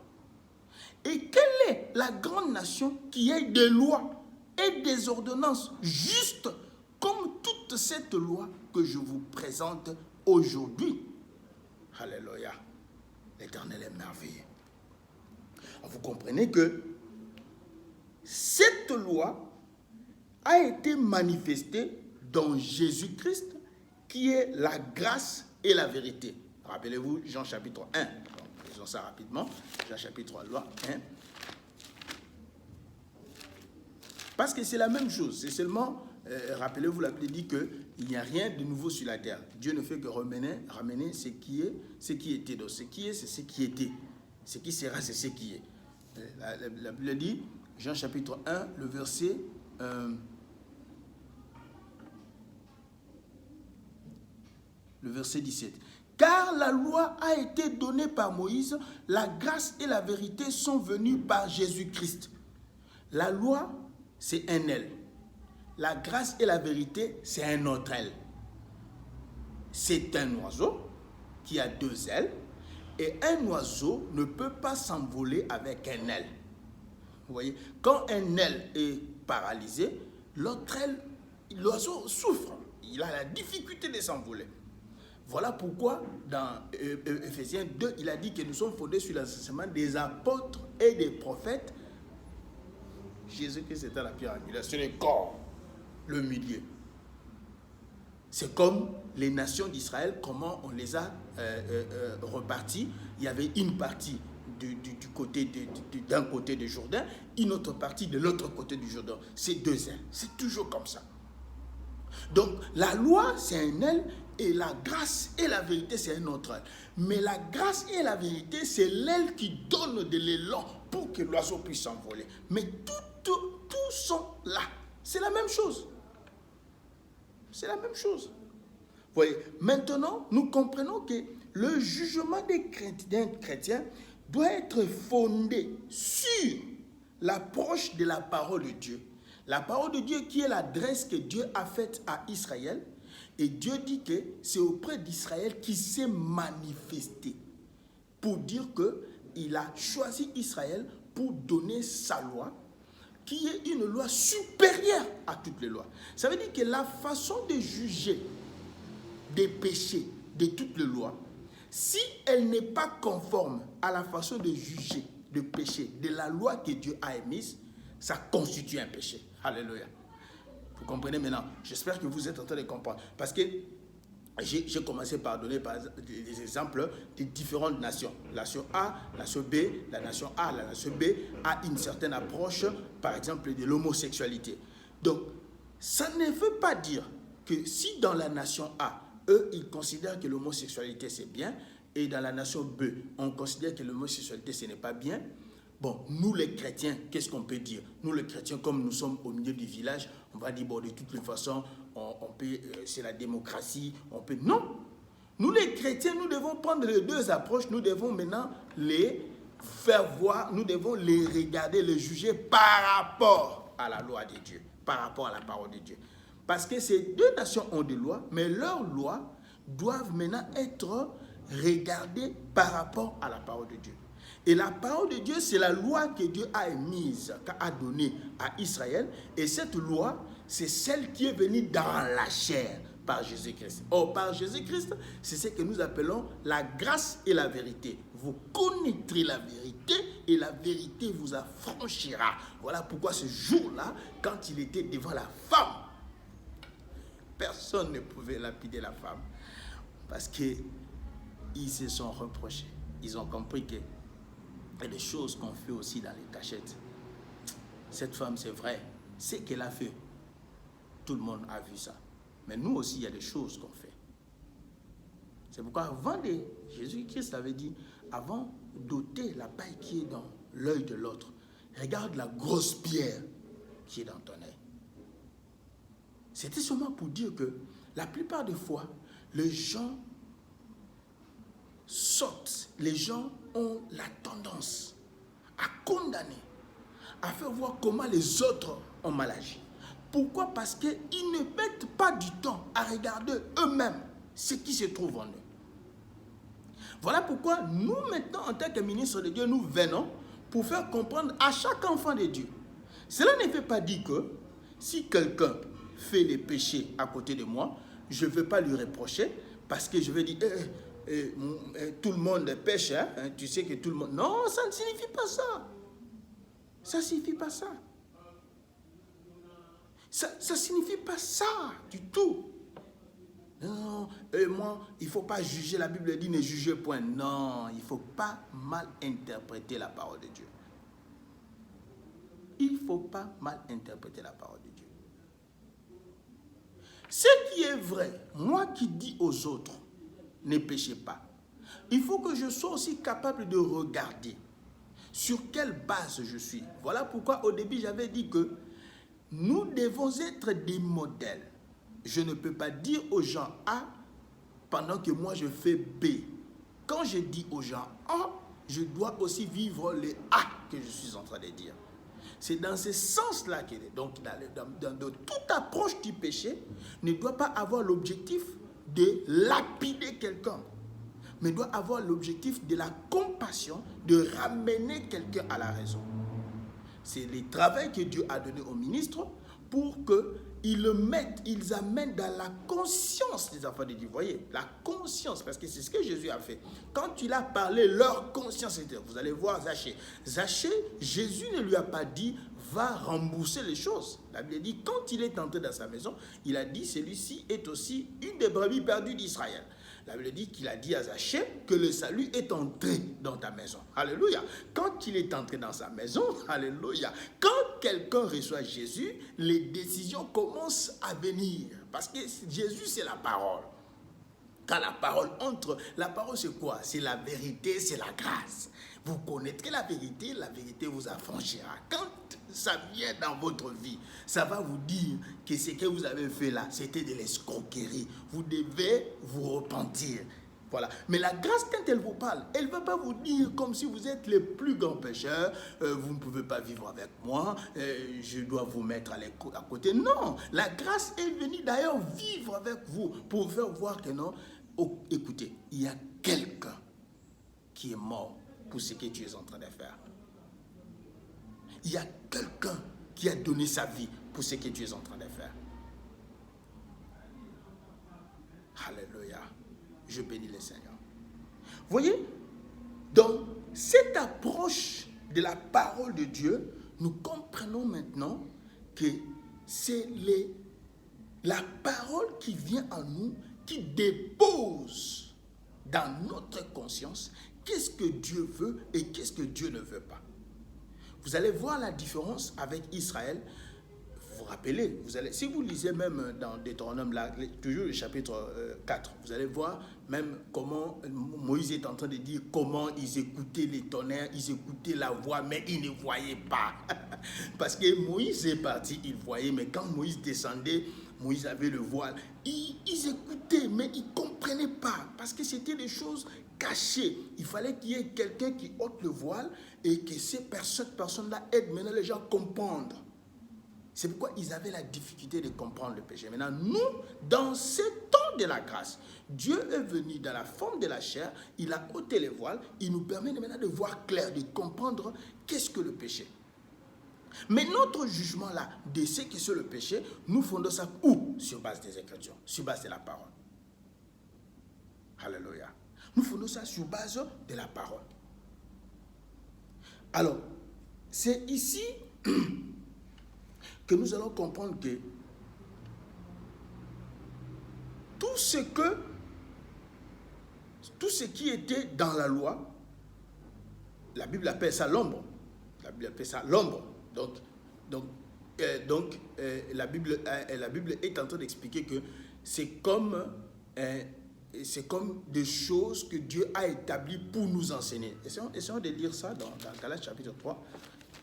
Et quelle est la grande nation qui est des lois et des ordonnances justes comme toute cette loi que je vous présente aujourd'hui? Alléluia. L'Éternel est merveilleux. Vous comprenez que cette loi a été manifestée dans Jésus-Christ, qui est la grâce et la vérité. Rappelez-vous, Jean chapitre 1. Donc, lisons ça rapidement. Jean chapitre 3, loi 1. Parce que c'est la même chose. C'est seulement, rappelez-vous, la Bible dit qu'il n'y a rien de nouveau sur la terre. Dieu ne fait que ramener ce qui est, ce qui était. Donc, ce qui est, c'est ce qui était. Ce qui sera, c'est ce qui est. La Bible dit, Jean chapitre 1, le verset... le verset 17. Car la loi a été donnée par Moïse, la grâce et la vérité sont venues par Jésus-Christ. La loi, c'est un elle. La grâce et la vérité, c'est un autre elle. C'est un oiseau qui a deux ailes, et un oiseau ne peut pas s'envoler avec un aile. Vous voyez, quand un aile est paralysé, l'autre aile, l'oiseau souffre. Il a la difficulté de s'envoler. Voilà pourquoi dans Ephésiens 2, il a dit que nous sommes fondés sur l'enseignement des apôtres et des prophètes. Jésus-Christ était la pierre angulaire, c'est le corps, le milieu. C'est comme les nations d'Israël, comment on les a reparties. Il y avait une partie d'un côté du Jourdain, une autre partie de l'autre côté du Jourdain. C'est deux ailes, c'est toujours comme ça. Donc la loi, c'est un aile, et la grâce et la vérité, c'est un autre aile. Mais la grâce et la vérité, c'est l'aile qui donne de l'élan pour que l'oiseau puisse s'envoler. Mais tous sont là. C'est la même chose. C'est la même chose. Vous voyez, maintenant, nous comprenons que le jugement d'un chrétien doit être fondé sur l'approche de la parole de Dieu. La parole de Dieu qui est l'adresse que Dieu a faite à Israël. Et Dieu dit que c'est auprès d'Israël qu'il s'est manifesté pour dire qu'il a choisi Israël pour donner sa loi, qui est une loi supérieure à toutes les lois. Ça veut dire que la façon de juger des péchés de toutes les lois, si elle n'est pas conforme à la façon de juger de péché de la loi que Dieu a émise, ça constitue un péché. Alléluia. Vous comprenez maintenant? J'espère que vous êtes en train de comprendre. Parce que j'ai commencé par donner des exemples de différentes nations. La nation A, la nation B, la nation A, la nation B a une certaine approche, par exemple, de l'homosexualité. Donc, ça ne veut pas dire que si dans la nation A, eux, ils considèrent que l'homosexualité, c'est bien, et dans la nation B, on considère que l'homosexualité, ce n'est pas bien. Bon, nous les chrétiens, qu'est-ce qu'on peut dire? Nous les chrétiens, comme nous sommes au milieu du village, on va dire, bon, de toutes les façons, on peut, c'est la démocratie, on peut... Non! Nous les chrétiens, nous devons prendre les deux approches, nous devons maintenant les faire voir, nous devons les regarder, les juger par rapport à la loi de Dieu, par rapport à la parole de Dieu. Parce que ces deux nations ont des lois, mais leurs lois doivent maintenant être regardées par rapport à la parole de Dieu. Et la parole de Dieu, c'est la loi que Dieu a émise, qu'a donnée à Israël. Et cette loi, c'est celle qui est venue dans la chair par Jésus-Christ. Or, par Jésus-Christ, c'est ce que nous appelons la grâce et la vérité. Vous connaîtrez la vérité et la vérité vous affranchira. Voilà pourquoi ce jour-là, quand il était devant la femme, personne ne pouvait lapider la femme. Parce qu'ils se sont reprochés. Ils ont compris que et des choses qu'on fait aussi dans les cachettes. Cette femme, c'est vrai, ce qu'elle a fait, tout le monde a vu ça. Mais nous aussi, il y a des choses qu'on fait. C'est pourquoi avant Jésus-Christ avait dit, avant d'ôter la paille qui est dans l'œil de l'autre, regarde la grosse pierre qui est dans ton œil. C'était seulement pour dire que la plupart des fois, les gens sautent, les gens ont la tendance à condamner, à faire voir comment les autres ont mal agi. Pourquoi? Parce qu'ils ne mettent pas du temps à regarder eux-mêmes ce qui se trouve en eux. Voilà pourquoi nous, maintenant, en tant que ministres de Dieu, nous venons pour faire comprendre à chaque enfant de Dieu. Cela ne veut pas dire que si quelqu'un fait des péchés à côté de moi, je ne vais pas lui reprocher parce que je vais dire... tout le monde pêche, hein? Tu sais que tout le monde... Non, ça ne signifie pas ça. Ça ne signifie pas ça. Ça ne signifie pas ça du tout. Non, moi, il ne faut pas juger. La Bible dit ne jugez point. Non, il ne faut pas mal interpréter la parole de Dieu. Il ne faut pas mal interpréter la parole de Dieu. Ce qui est vrai, moi qui dis aux autres, ne péchez pas. Il faut que je sois aussi capable de regarder sur quelle base je suis. Voilà pourquoi au début j'avais dit que nous devons être des modèles. Je ne peux pas dire aux gens A pendant que moi je fais B. Quand je dis aux gens A, je dois aussi vivre le A que je suis en train de dire. C'est dans ce sens-là qu'il est. Donc, dans toute approche du péché, ne doit pas avoir l'objectif de lapider quelqu'un, mais doit avoir l'objectif de la compassion, de ramener quelqu'un à la raison. C'est le travail que Dieu a donné aux ministres pour qu'ils amènent dans la conscience des enfants de Dieu. Vous voyez, la conscience, parce que c'est ce que Jésus a fait. Quand il a parlé, leur conscience était. Vous allez voir Zachée. Zachée, Jésus ne lui a pas dit, va rembourser les choses. La Bible dit, quand il est entré dans sa maison, il a dit, celui-ci est aussi une des brebis perdues d'Israël. La Bible dit qu'il a dit à Zachée que le salut est entré dans ta maison. Alléluia. Quand il est entré dans sa maison, alléluia. Quand quelqu'un reçoit Jésus, les décisions commencent à venir. Parce que Jésus, c'est la parole. Quand la parole entre, la parole c'est quoi? C'est la vérité, c'est la grâce. Vous connaîtrez la vérité vous affranchira. Quand ça vient dans votre vie, ça va vous dire que ce que vous avez fait là, c'était de l'escroquerie. Vous devez vous repentir. Voilà. Mais la grâce, quand elle vous parle, elle ne va pas vous dire comme si vous êtes le plus grand pécheur, vous ne pouvez pas vivre avec moi, je dois vous mettre à côté. Non, la grâce est venue d'ailleurs vivre avec vous pour vous faire voir que non. Oh, écoutez, il y a quelqu'un qui est mort pour ce que tu es en train de faire. Il y a quelqu'un qui a donné sa vie pour ce que tu es en train de faire. Alléluia. Je bénis le Seigneur. Vous voyez, dans cette approche de la parole de Dieu, nous comprenons maintenant que c'est la parole qui vient en nous, qui dépose dans notre conscience qu'est-ce que Dieu veut et qu'est-ce que Dieu ne veut pas. Vous allez voir la différence avec Israël. Vous vous rappelez, si vous lisez même dans Deutéronome, toujours le chapitre 4, vous allez voir même comment Moïse est en train de dire comment ils écoutaient les tonnerres, ils écoutaient la voix, mais ils ne voyaient pas. Parce que Moïse est parti, il voyait, mais quand Moïse descendait, Moïse avait le voile. Ils écoutaient, mais ils ne comprenaient pas, parce que c'était des choses cachées. Il fallait qu'il y ait quelqu'un qui ôte le voile et que cette personne-là aide maintenant les gens à comprendre. C'est pourquoi ils avaient la difficulté de comprendre le péché. Maintenant, nous, dans ce temps de la grâce, Dieu est venu dans la forme de la chair, il a ôté les voiles, il nous permet maintenant de voir clair, de comprendre qu'est-ce que le péché. Mais notre jugement là, de ce que c'est le péché, nous fondons ça où? Sur base des Écritures, sur base de la parole. Alléluia. Nous fondons ça sur base de la parole. Alors, c'est ici que nous allons comprendre que tout ce qui était dans la loi, la Bible appelle ça l'ombre. La Bible appelle ça l'ombre. Donc, la Bible est en train d'expliquer que c'est comme des choses que Dieu a établies pour nous enseigner. Essayons de lire ça dans Galates chapitre 3.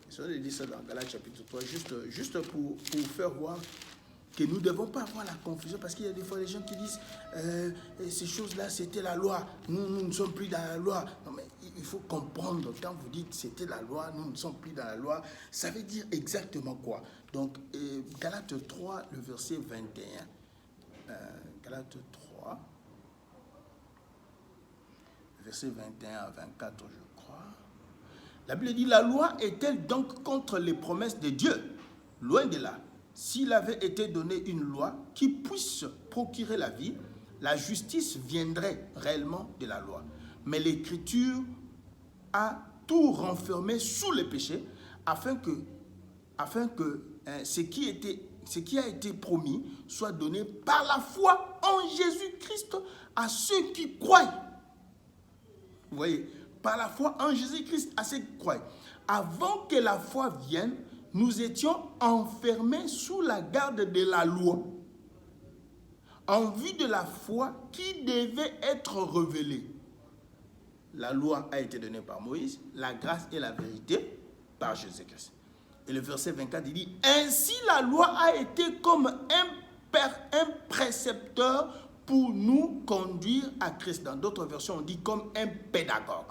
Essayons de lire ça dans Galates chapitre 3, juste pour faire voir que nous ne devons pas avoir la confusion, parce qu'il y a des fois des gens qui disent ces choses-là, c'était la loi, nous ne sommes plus dans la loi. Non, mais il faut comprendre, quand vous dites c'était la loi, nous ne sommes plus dans la loi, ça veut dire exactement quoi? Donc, Galates 3, le verset 21. Galates 3, verset 21 à 24, je crois. La Bible dit, la loi est-elle donc contre les promesses de Dieu? Loin de là. S'il avait été donné une loi qui puisse procurer la vie, la justice viendrait réellement de la loi. Mais l'Écriture a tout renfermé sous le péché, afin que ce qui était ce qui a été promis soit donné par la foi en Jésus-Christ à ceux qui croient. Vous voyez, par la foi en Jésus-Christ à ceux qui croient. Avant que la foi vienne, nous étions enfermés sous la garde de la loi, en vue de la foi qui devait être révélée. La loi a été donnée par Moïse, la grâce et la vérité par Jésus-Christ. Et le verset 24, il dit, ainsi la loi a été comme un précepteur pour nous conduire à Christ. Dans d'autres versions, on dit comme un pédagogue.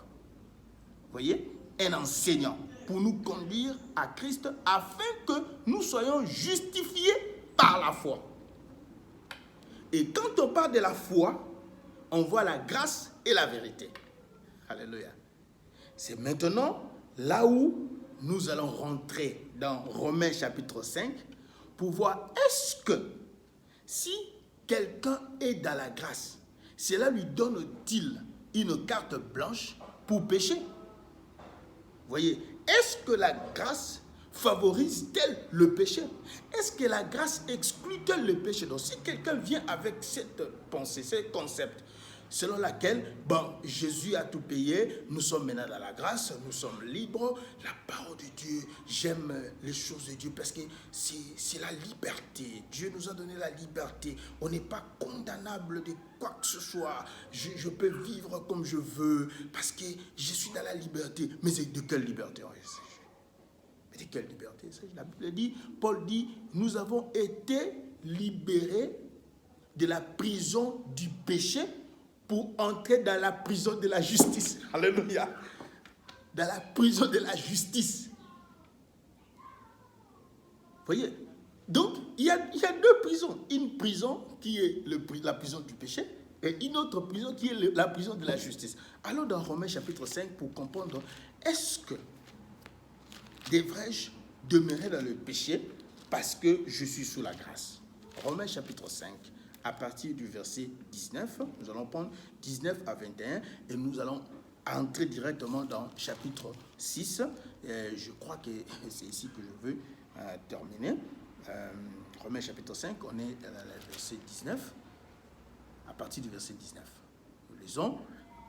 Vous voyez, un enseignant pour nous conduire à Christ afin que nous soyons justifiés par la foi. Et quand on parle de la foi, on voit la grâce et la vérité. Alléluia. C'est maintenant là où nous allons rentrer dans Romains chapitre 5 pour voir est-ce que si quelqu'un est dans la grâce, cela lui donne-t-il une carte blanche pour pécher? Vous voyez, est-ce que la grâce favorise-t-elle le péché? Est-ce que la grâce exclut-elle le péché? Donc si quelqu'un vient avec cette pensée, ce concept, selon laquelle, bon, Jésus a tout payé, nous sommes maintenant dans la grâce, nous sommes libres, la parole de Dieu, j'aime les choses de Dieu parce que c'est la liberté. Dieu nous a donné la liberté. On n'est pas condamnable de quoi que ce soit. Je peux vivre comme je veux parce que je suis dans la liberté. Mais de quelle liberté on est? Mais de quelle liberté? La Bible dit, Paul dit, nous avons été libérés de la prison du péché pour entrer dans la prison de la justice. Alléluia. Dans la prison de la justice. Vous voyez? Donc, il y a deux prisons. Une prison qui est la prison du péché et une autre prison qui est la prison de la justice. Allons dans Romains chapitre 5 pour comprendre, est-ce que devrais-je demeurer dans le péché parce que je suis sous la grâce? Romains chapitre 5. À partir du verset 19, nous allons prendre 19 à 21 et nous allons entrer directement dans chapitre 6. Je crois que c'est ici que je veux terminer. Romains chapitre 5, on est dans le verset 19. À partir du verset 19, nous lisons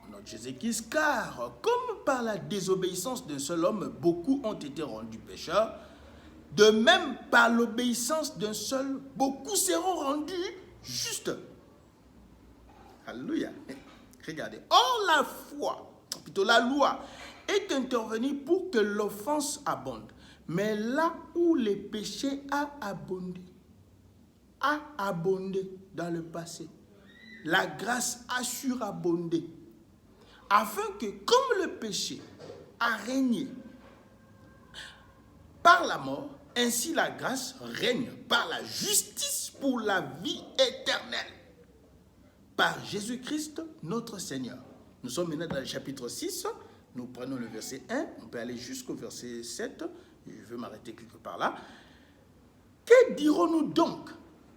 notre Jésus-Christ, car comme par la désobéissance d'un seul homme, beaucoup ont été rendus pécheurs, de même par l'obéissance d'un seul, beaucoup seront rendus juste. Alléluia. Regardez. Or, la foi, plutôt la loi, est intervenue pour que l'offense abonde. Mais là où le péché a abondé dans le passé, la grâce a surabondé. Afin que, comme le péché a régné par la mort, ainsi la grâce règne par la justice pour la vie éternelle. Par Jésus-Christ, notre Seigneur. Nous sommes maintenant dans le chapitre 6. Nous prenons le verset 1. On peut aller jusqu'au verset 7. Je vais m'arrêter quelque part là. Que dirons-nous donc?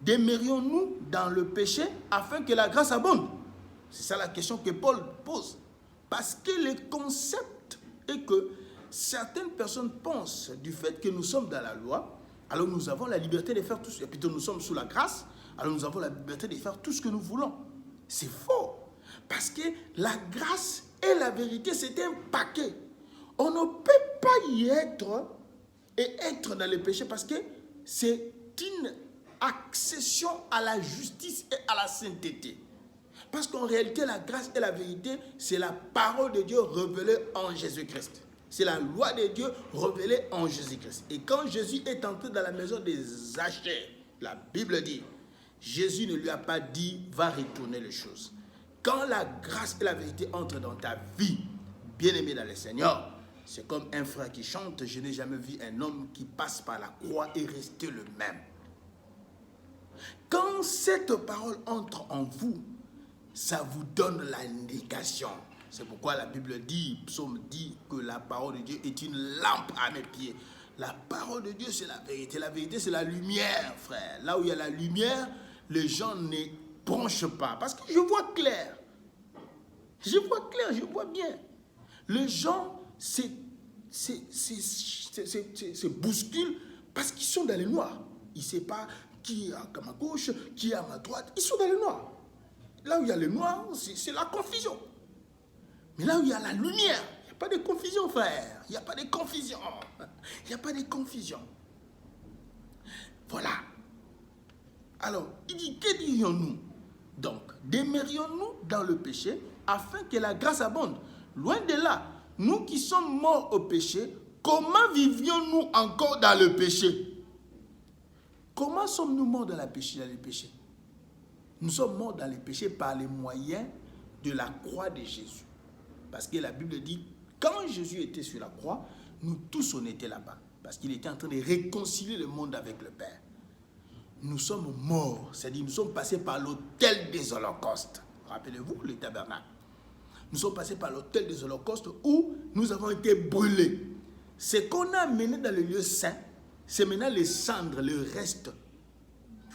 Demeurions-nous dans le péché afin que la grâce abonde? C'est ça la question que Paul pose. Parce que le concept est que certaines personnes pensent du fait que nous sommes dans la loi, alors nous avons la liberté de faire tout ce que... Plutôt nous sommes sous la grâce, alors nous avons la liberté de faire tout ce que nous voulons. C'est faux. Parce que la grâce et la vérité, c'est un paquet. On ne peut pas y être et être dans le péché parce que c'est une accession à la justice et à la sainteté. Parce qu'en réalité, la grâce et la vérité, c'est la parole de Dieu révélée en Jésus-Christ. C'est la loi de Dieu révélée en Jésus-Christ. Et quand Jésus est entré dans la maison des Zachée, la Bible dit, Jésus ne lui a pas dit, va retourner les choses. Quand la grâce et la vérité entrent dans ta vie, bien-aimé dans le Seigneur, c'est comme un frère qui chante, je n'ai jamais vu un homme qui passe par la croix et rester le même. Quand cette parole entre en vous, ça vous donne l'indication. C'est pourquoi la Bible dit, Psaume dit que la parole de Dieu est une lampe à mes pieds. La parole de Dieu, c'est la vérité. La vérité, c'est la lumière, frère. Là où il y a la lumière, les gens ne bronchent pas. Parce que je vois clair. Je vois clair, je vois bien. Les gens se bousculent parce qu'ils sont dans les noirs. il ne sait pas qui est à ma gauche, qui est à ma droite. Ils sont dans le noir. Là où il y a le noir, c'est la confusion. Mais là où il y a la lumière, il n'y a pas de confusion, frère. Il n'y a pas de confusion. Il n'y a pas de confusion. Voilà. Alors, il dit, que dirions-nous donc? Demeurions-nous dans le péché afin que la grâce abonde? Loin de là, nous qui sommes morts au péché, comment vivions-nous encore dans le péché? Comment sommes-nous morts dans le péché? Nous sommes morts dans le péché par les moyens de la croix de Jésus. Parce que la Bible dit, quand Jésus était sur la croix, nous tous on était là-bas. Parce qu'il était en train de réconcilier le monde avec le Père. Nous sommes morts, c'est-à-dire nous sommes passés par l'autel des holocaustes. Rappelez-vous le tabernacle. Nous sommes passés par l'autel des holocaustes où nous avons été brûlés. Ce qu'on a amené dans le lieu saint, c'est maintenant les cendres, le reste.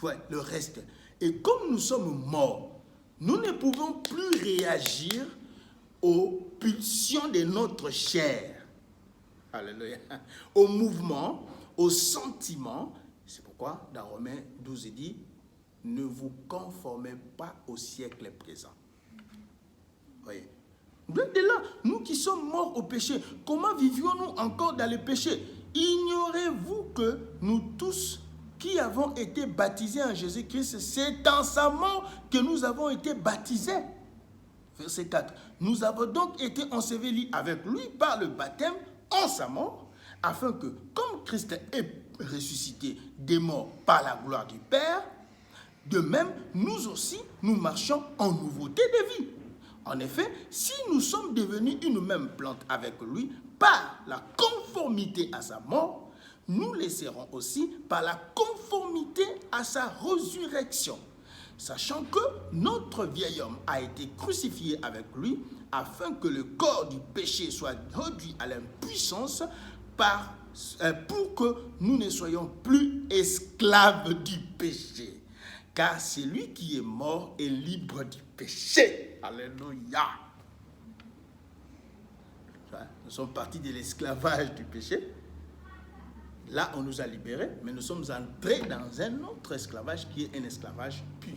Ouais, le reste. Et comme nous sommes morts, nous ne pouvons plus réagir aux pulsions de notre chair. Alléluia. Aux mouvements, aux sentiments. C'est pourquoi dans Romains 12, il dit, ne vous conformez pas au siècle présent. Voyez. De là, nous qui sommes morts au péché, comment vivions-nous encore dans le péché? Ignorez-vous que nous tous qui avons été baptisés en Jésus-Christ, c'est en sa mort que nous avons été baptisés. Verset 4. Nous avons donc été ensevelis avec lui par le baptême en sa mort, afin que, comme Christ est ressuscité des morts par la gloire du Père, de même, nous aussi, nous marchons en nouveauté de vie. En effet, si nous sommes devenus une même plante avec lui par la conformité à sa mort, nous le serons aussi par la conformité à sa résurrection, sachant que notre vieil homme a été crucifié avec lui afin que le corps du péché soit réduit à l'impuissance pour que nous ne soyons plus esclaves du péché. Car celui qui est mort est libre du péché. Alléluia. Nous sommes partis de l'esclavage du péché. Là, on nous a libérés, mais nous sommes entrés dans un autre esclavage qui est un esclavage pur.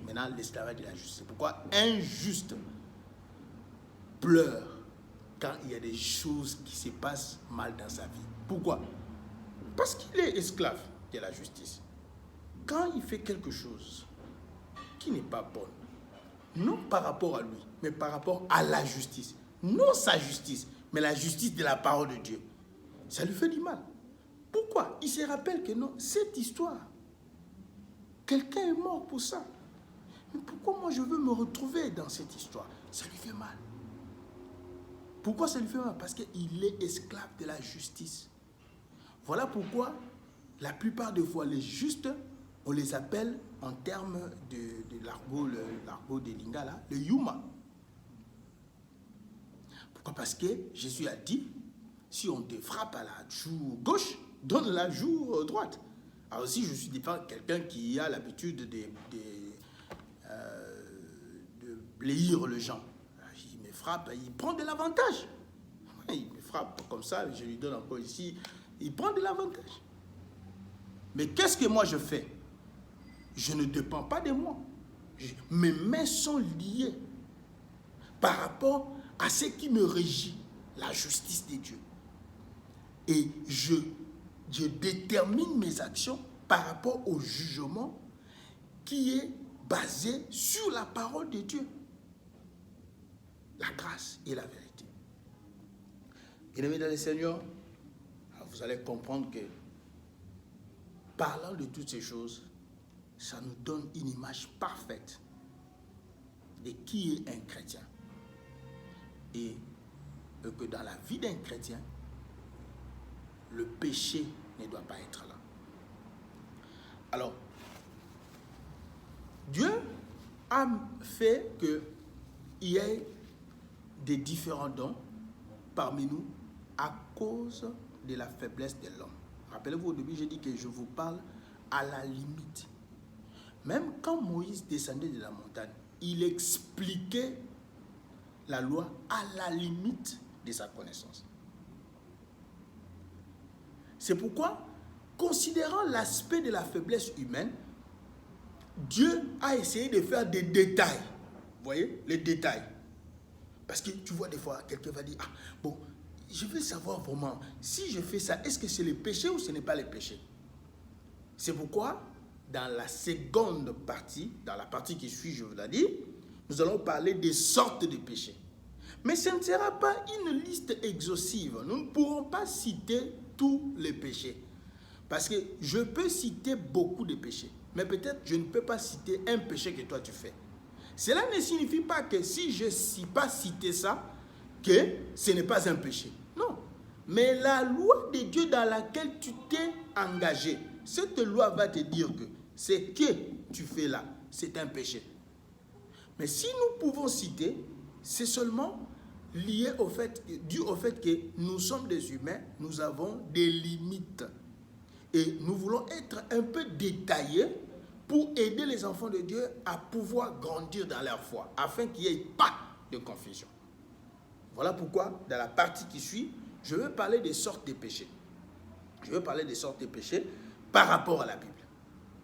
Maintenant, l'esclavage de la justice. C'est pourquoi un juste pleure quand il y a des choses qui se passent mal dans sa vie. Pourquoi? Parce qu'il est esclave de la justice. Quand il fait quelque chose qui n'est pas bonne, non par rapport à lui, mais par rapport à la justice, non sa justice, mais la justice de la parole de Dieu, ça lui fait du mal. Pourquoi? Il se rappelle que non, cette histoire, quelqu'un est mort pour ça. Mais pourquoi moi je veux me retrouver dans cette histoire? Ça lui fait mal. Pourquoi ça lui fait mal? Parce qu'il est esclave de la justice. Voilà pourquoi la plupart des fois les justes, on les appelle en termes de l'argot des Lingala, le Yuma. Pourquoi? Parce que Jésus a dit, si on te frappe à la joue gauche, donne la joue droite. Alors si je suis quelqu'un qui a l'habitude de bléir les gens, il me frappe, il prend de l'avantage. Il me frappe comme ça, je lui donne encore ici, il prend de l'avantage. Mais qu'est-ce que moi je fais? Je ne dépends pas de moi. Mes mains sont liées par rapport à ce qui me régit, la justice de Dieu. Et je détermine mes actions par rapport au jugement qui est basé sur la parole de Dieu. La grâce et la vérité. Bien-aimés dans le Seigneur, vous allez comprendre que parlant de toutes ces choses, ça nous donne une image parfaite de qui est un chrétien. Et que dans la vie d'un chrétien, le péché ne doit pas être là. Alors, Dieu a fait qu'il y ait des différents dons parmi nous à cause de la faiblesse de l'homme. Rappelez-vous, au début, j'ai dit que je vous parle à la limite. Même quand Moïse descendait de la montagne, il expliquait la loi à la limite de sa connaissance. C'est pourquoi, considérant l'aspect de la faiblesse humaine, Dieu a essayé de faire des détails. Vous voyez, les détails. Parce que tu vois des fois, quelqu'un va dire, ah, bon, je veux savoir vraiment, si je fais ça, est-ce que c'est le péché ou ce n'est pas le péché? C'est pourquoi, dans la seconde partie, dans la partie qui suit, je vous l'ai dit, nous allons parler des sortes de péchés. Mais ce ne sera pas une liste exhaustive. Nous ne pourrons pas citer tous les péchés. Parce que je peux citer beaucoup de péchés. Mais peut-être je ne peux pas citer un péché que toi tu fais. Cela ne signifie pas que si je n'ai pas cité ça, que ce n'est pas un péché. Non. Mais la loi de Dieu dans laquelle tu t'es engagé, cette loi va te dire que ce que tu fais là, c'est un péché. Mais si nous pouvons citer, c'est seulement lié au fait, dû au fait que nous sommes des humains, nous avons des limites. Et nous voulons être un peu détaillés pour aider les enfants de Dieu à pouvoir grandir dans leur foi, afin qu'il n'y ait pas de confusion. Voilà pourquoi, dans la partie qui suit, je veux parler des sortes de péchés. Je veux parler des sortes de péchés par rapport à la Bible.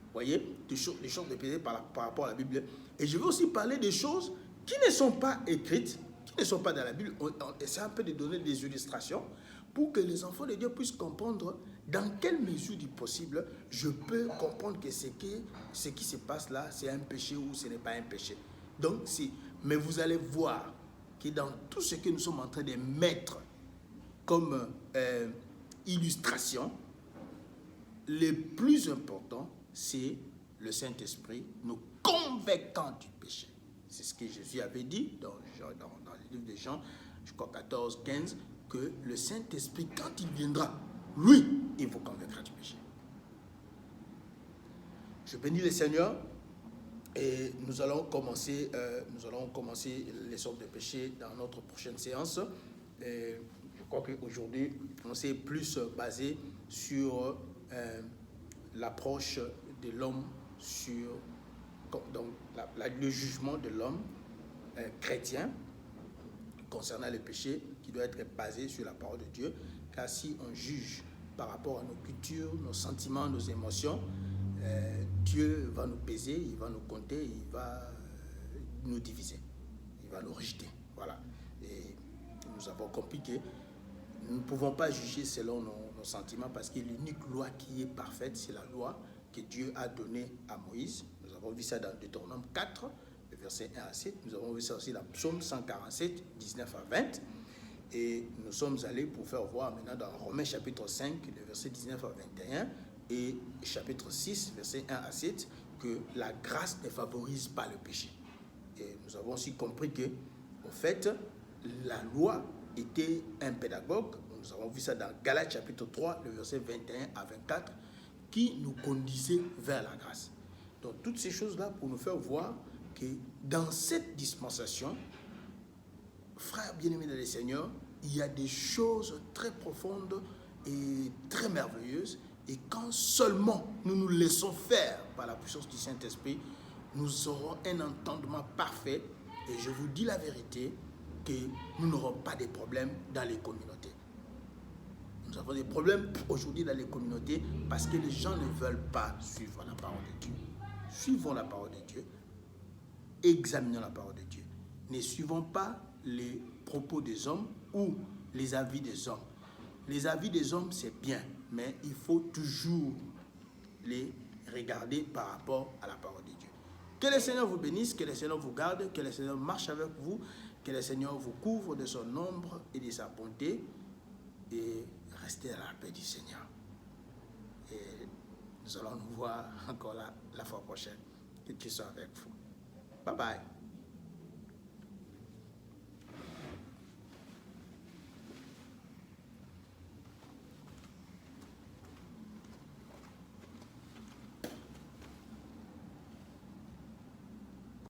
Vous voyez, des sortes de péchés par rapport à la Bible. Et je veux aussi parler des choses qui ne sont pas écrites, qui ne sont pas dans la Bible. On essaie un peu de donner des illustrations pour que les enfants de Dieu puissent comprendre dans quelle mesure du possible je peux comprendre que ce qui se passe là, c'est un péché ou ce n'est pas un péché. Donc, mais vous allez voir que dans tout ce que nous sommes en train de mettre comme illustration, le plus important, c'est le Saint-Esprit nous convainquant du péché. C'est ce que Jésus avait dit dans le livre de Jean, je crois 14, 15, que le Saint-Esprit, quand il viendra, lui, il vous convaincra du péché. Je bénis le Seigneur et nous allons commencer les sortes de péchés dans notre prochaine séance. Et je crois qu'aujourd'hui, on s'est plus basé sur l'approche de l'homme sur donc, le jugement de l'homme chrétien concernant le péché qui doit être basé sur la parole de Dieu. Car si on juge par rapport à nos cultures, nos sentiments, nos émotions, Dieu va nous peser, il va nous compter, il va nous diviser, il va nous rejeter. Voilà. Et nous avons compris que nous ne pouvons pas juger selon nos sentiments parce que l'unique loi qui est parfaite, c'est la loi que Dieu a donnée à Moïse. Nous avons vu ça dans Deutéronome 4, le verset 1 à 7. Nous avons vu ça aussi dans Psaume 147, 19 à 20. Et nous sommes allés pour faire voir maintenant dans Romains chapitre 5, le verset 19 à 21, et chapitre 6, verset 1 à 7, que la grâce ne favorise pas le péché. Et nous avons aussi compris que, en fait, la loi était un pédagogue. Nous avons vu ça dans Galates chapitre 3, le verset 21 à 24, qui nous conduisait vers la grâce. Donc, toutes ces choses-là pour nous faire voir que dans cette dispensation, frères bien-aimés dans le Seigneur, il y a des choses très profondes et très merveilleuses. Et quand seulement nous nous laissons faire par la puissance du Saint-Esprit, nous aurons un entendement parfait. Et je vous dis la vérité, que nous n'aurons pas de problèmes dans les communautés. Nous avons des problèmes aujourd'hui dans les communautés parce que les gens ne veulent pas suivre la parole de Dieu. Suivons la parole de Dieu. Examinons la parole de Dieu. Ne suivons pas les propos des hommes ou les avis des hommes. Les avis des hommes, c'est bien, mais il faut toujours les regarder par rapport à la parole de Dieu. Que le Seigneur vous bénisse, que le Seigneur vous garde, que le Seigneur marche avec vous, que le Seigneur vous couvre de son ombre et de sa bonté, et restez à la paix du Seigneur. Et nous allons nous voir encore la fois prochaine. Que Dieu soit avec vous. Bye bye.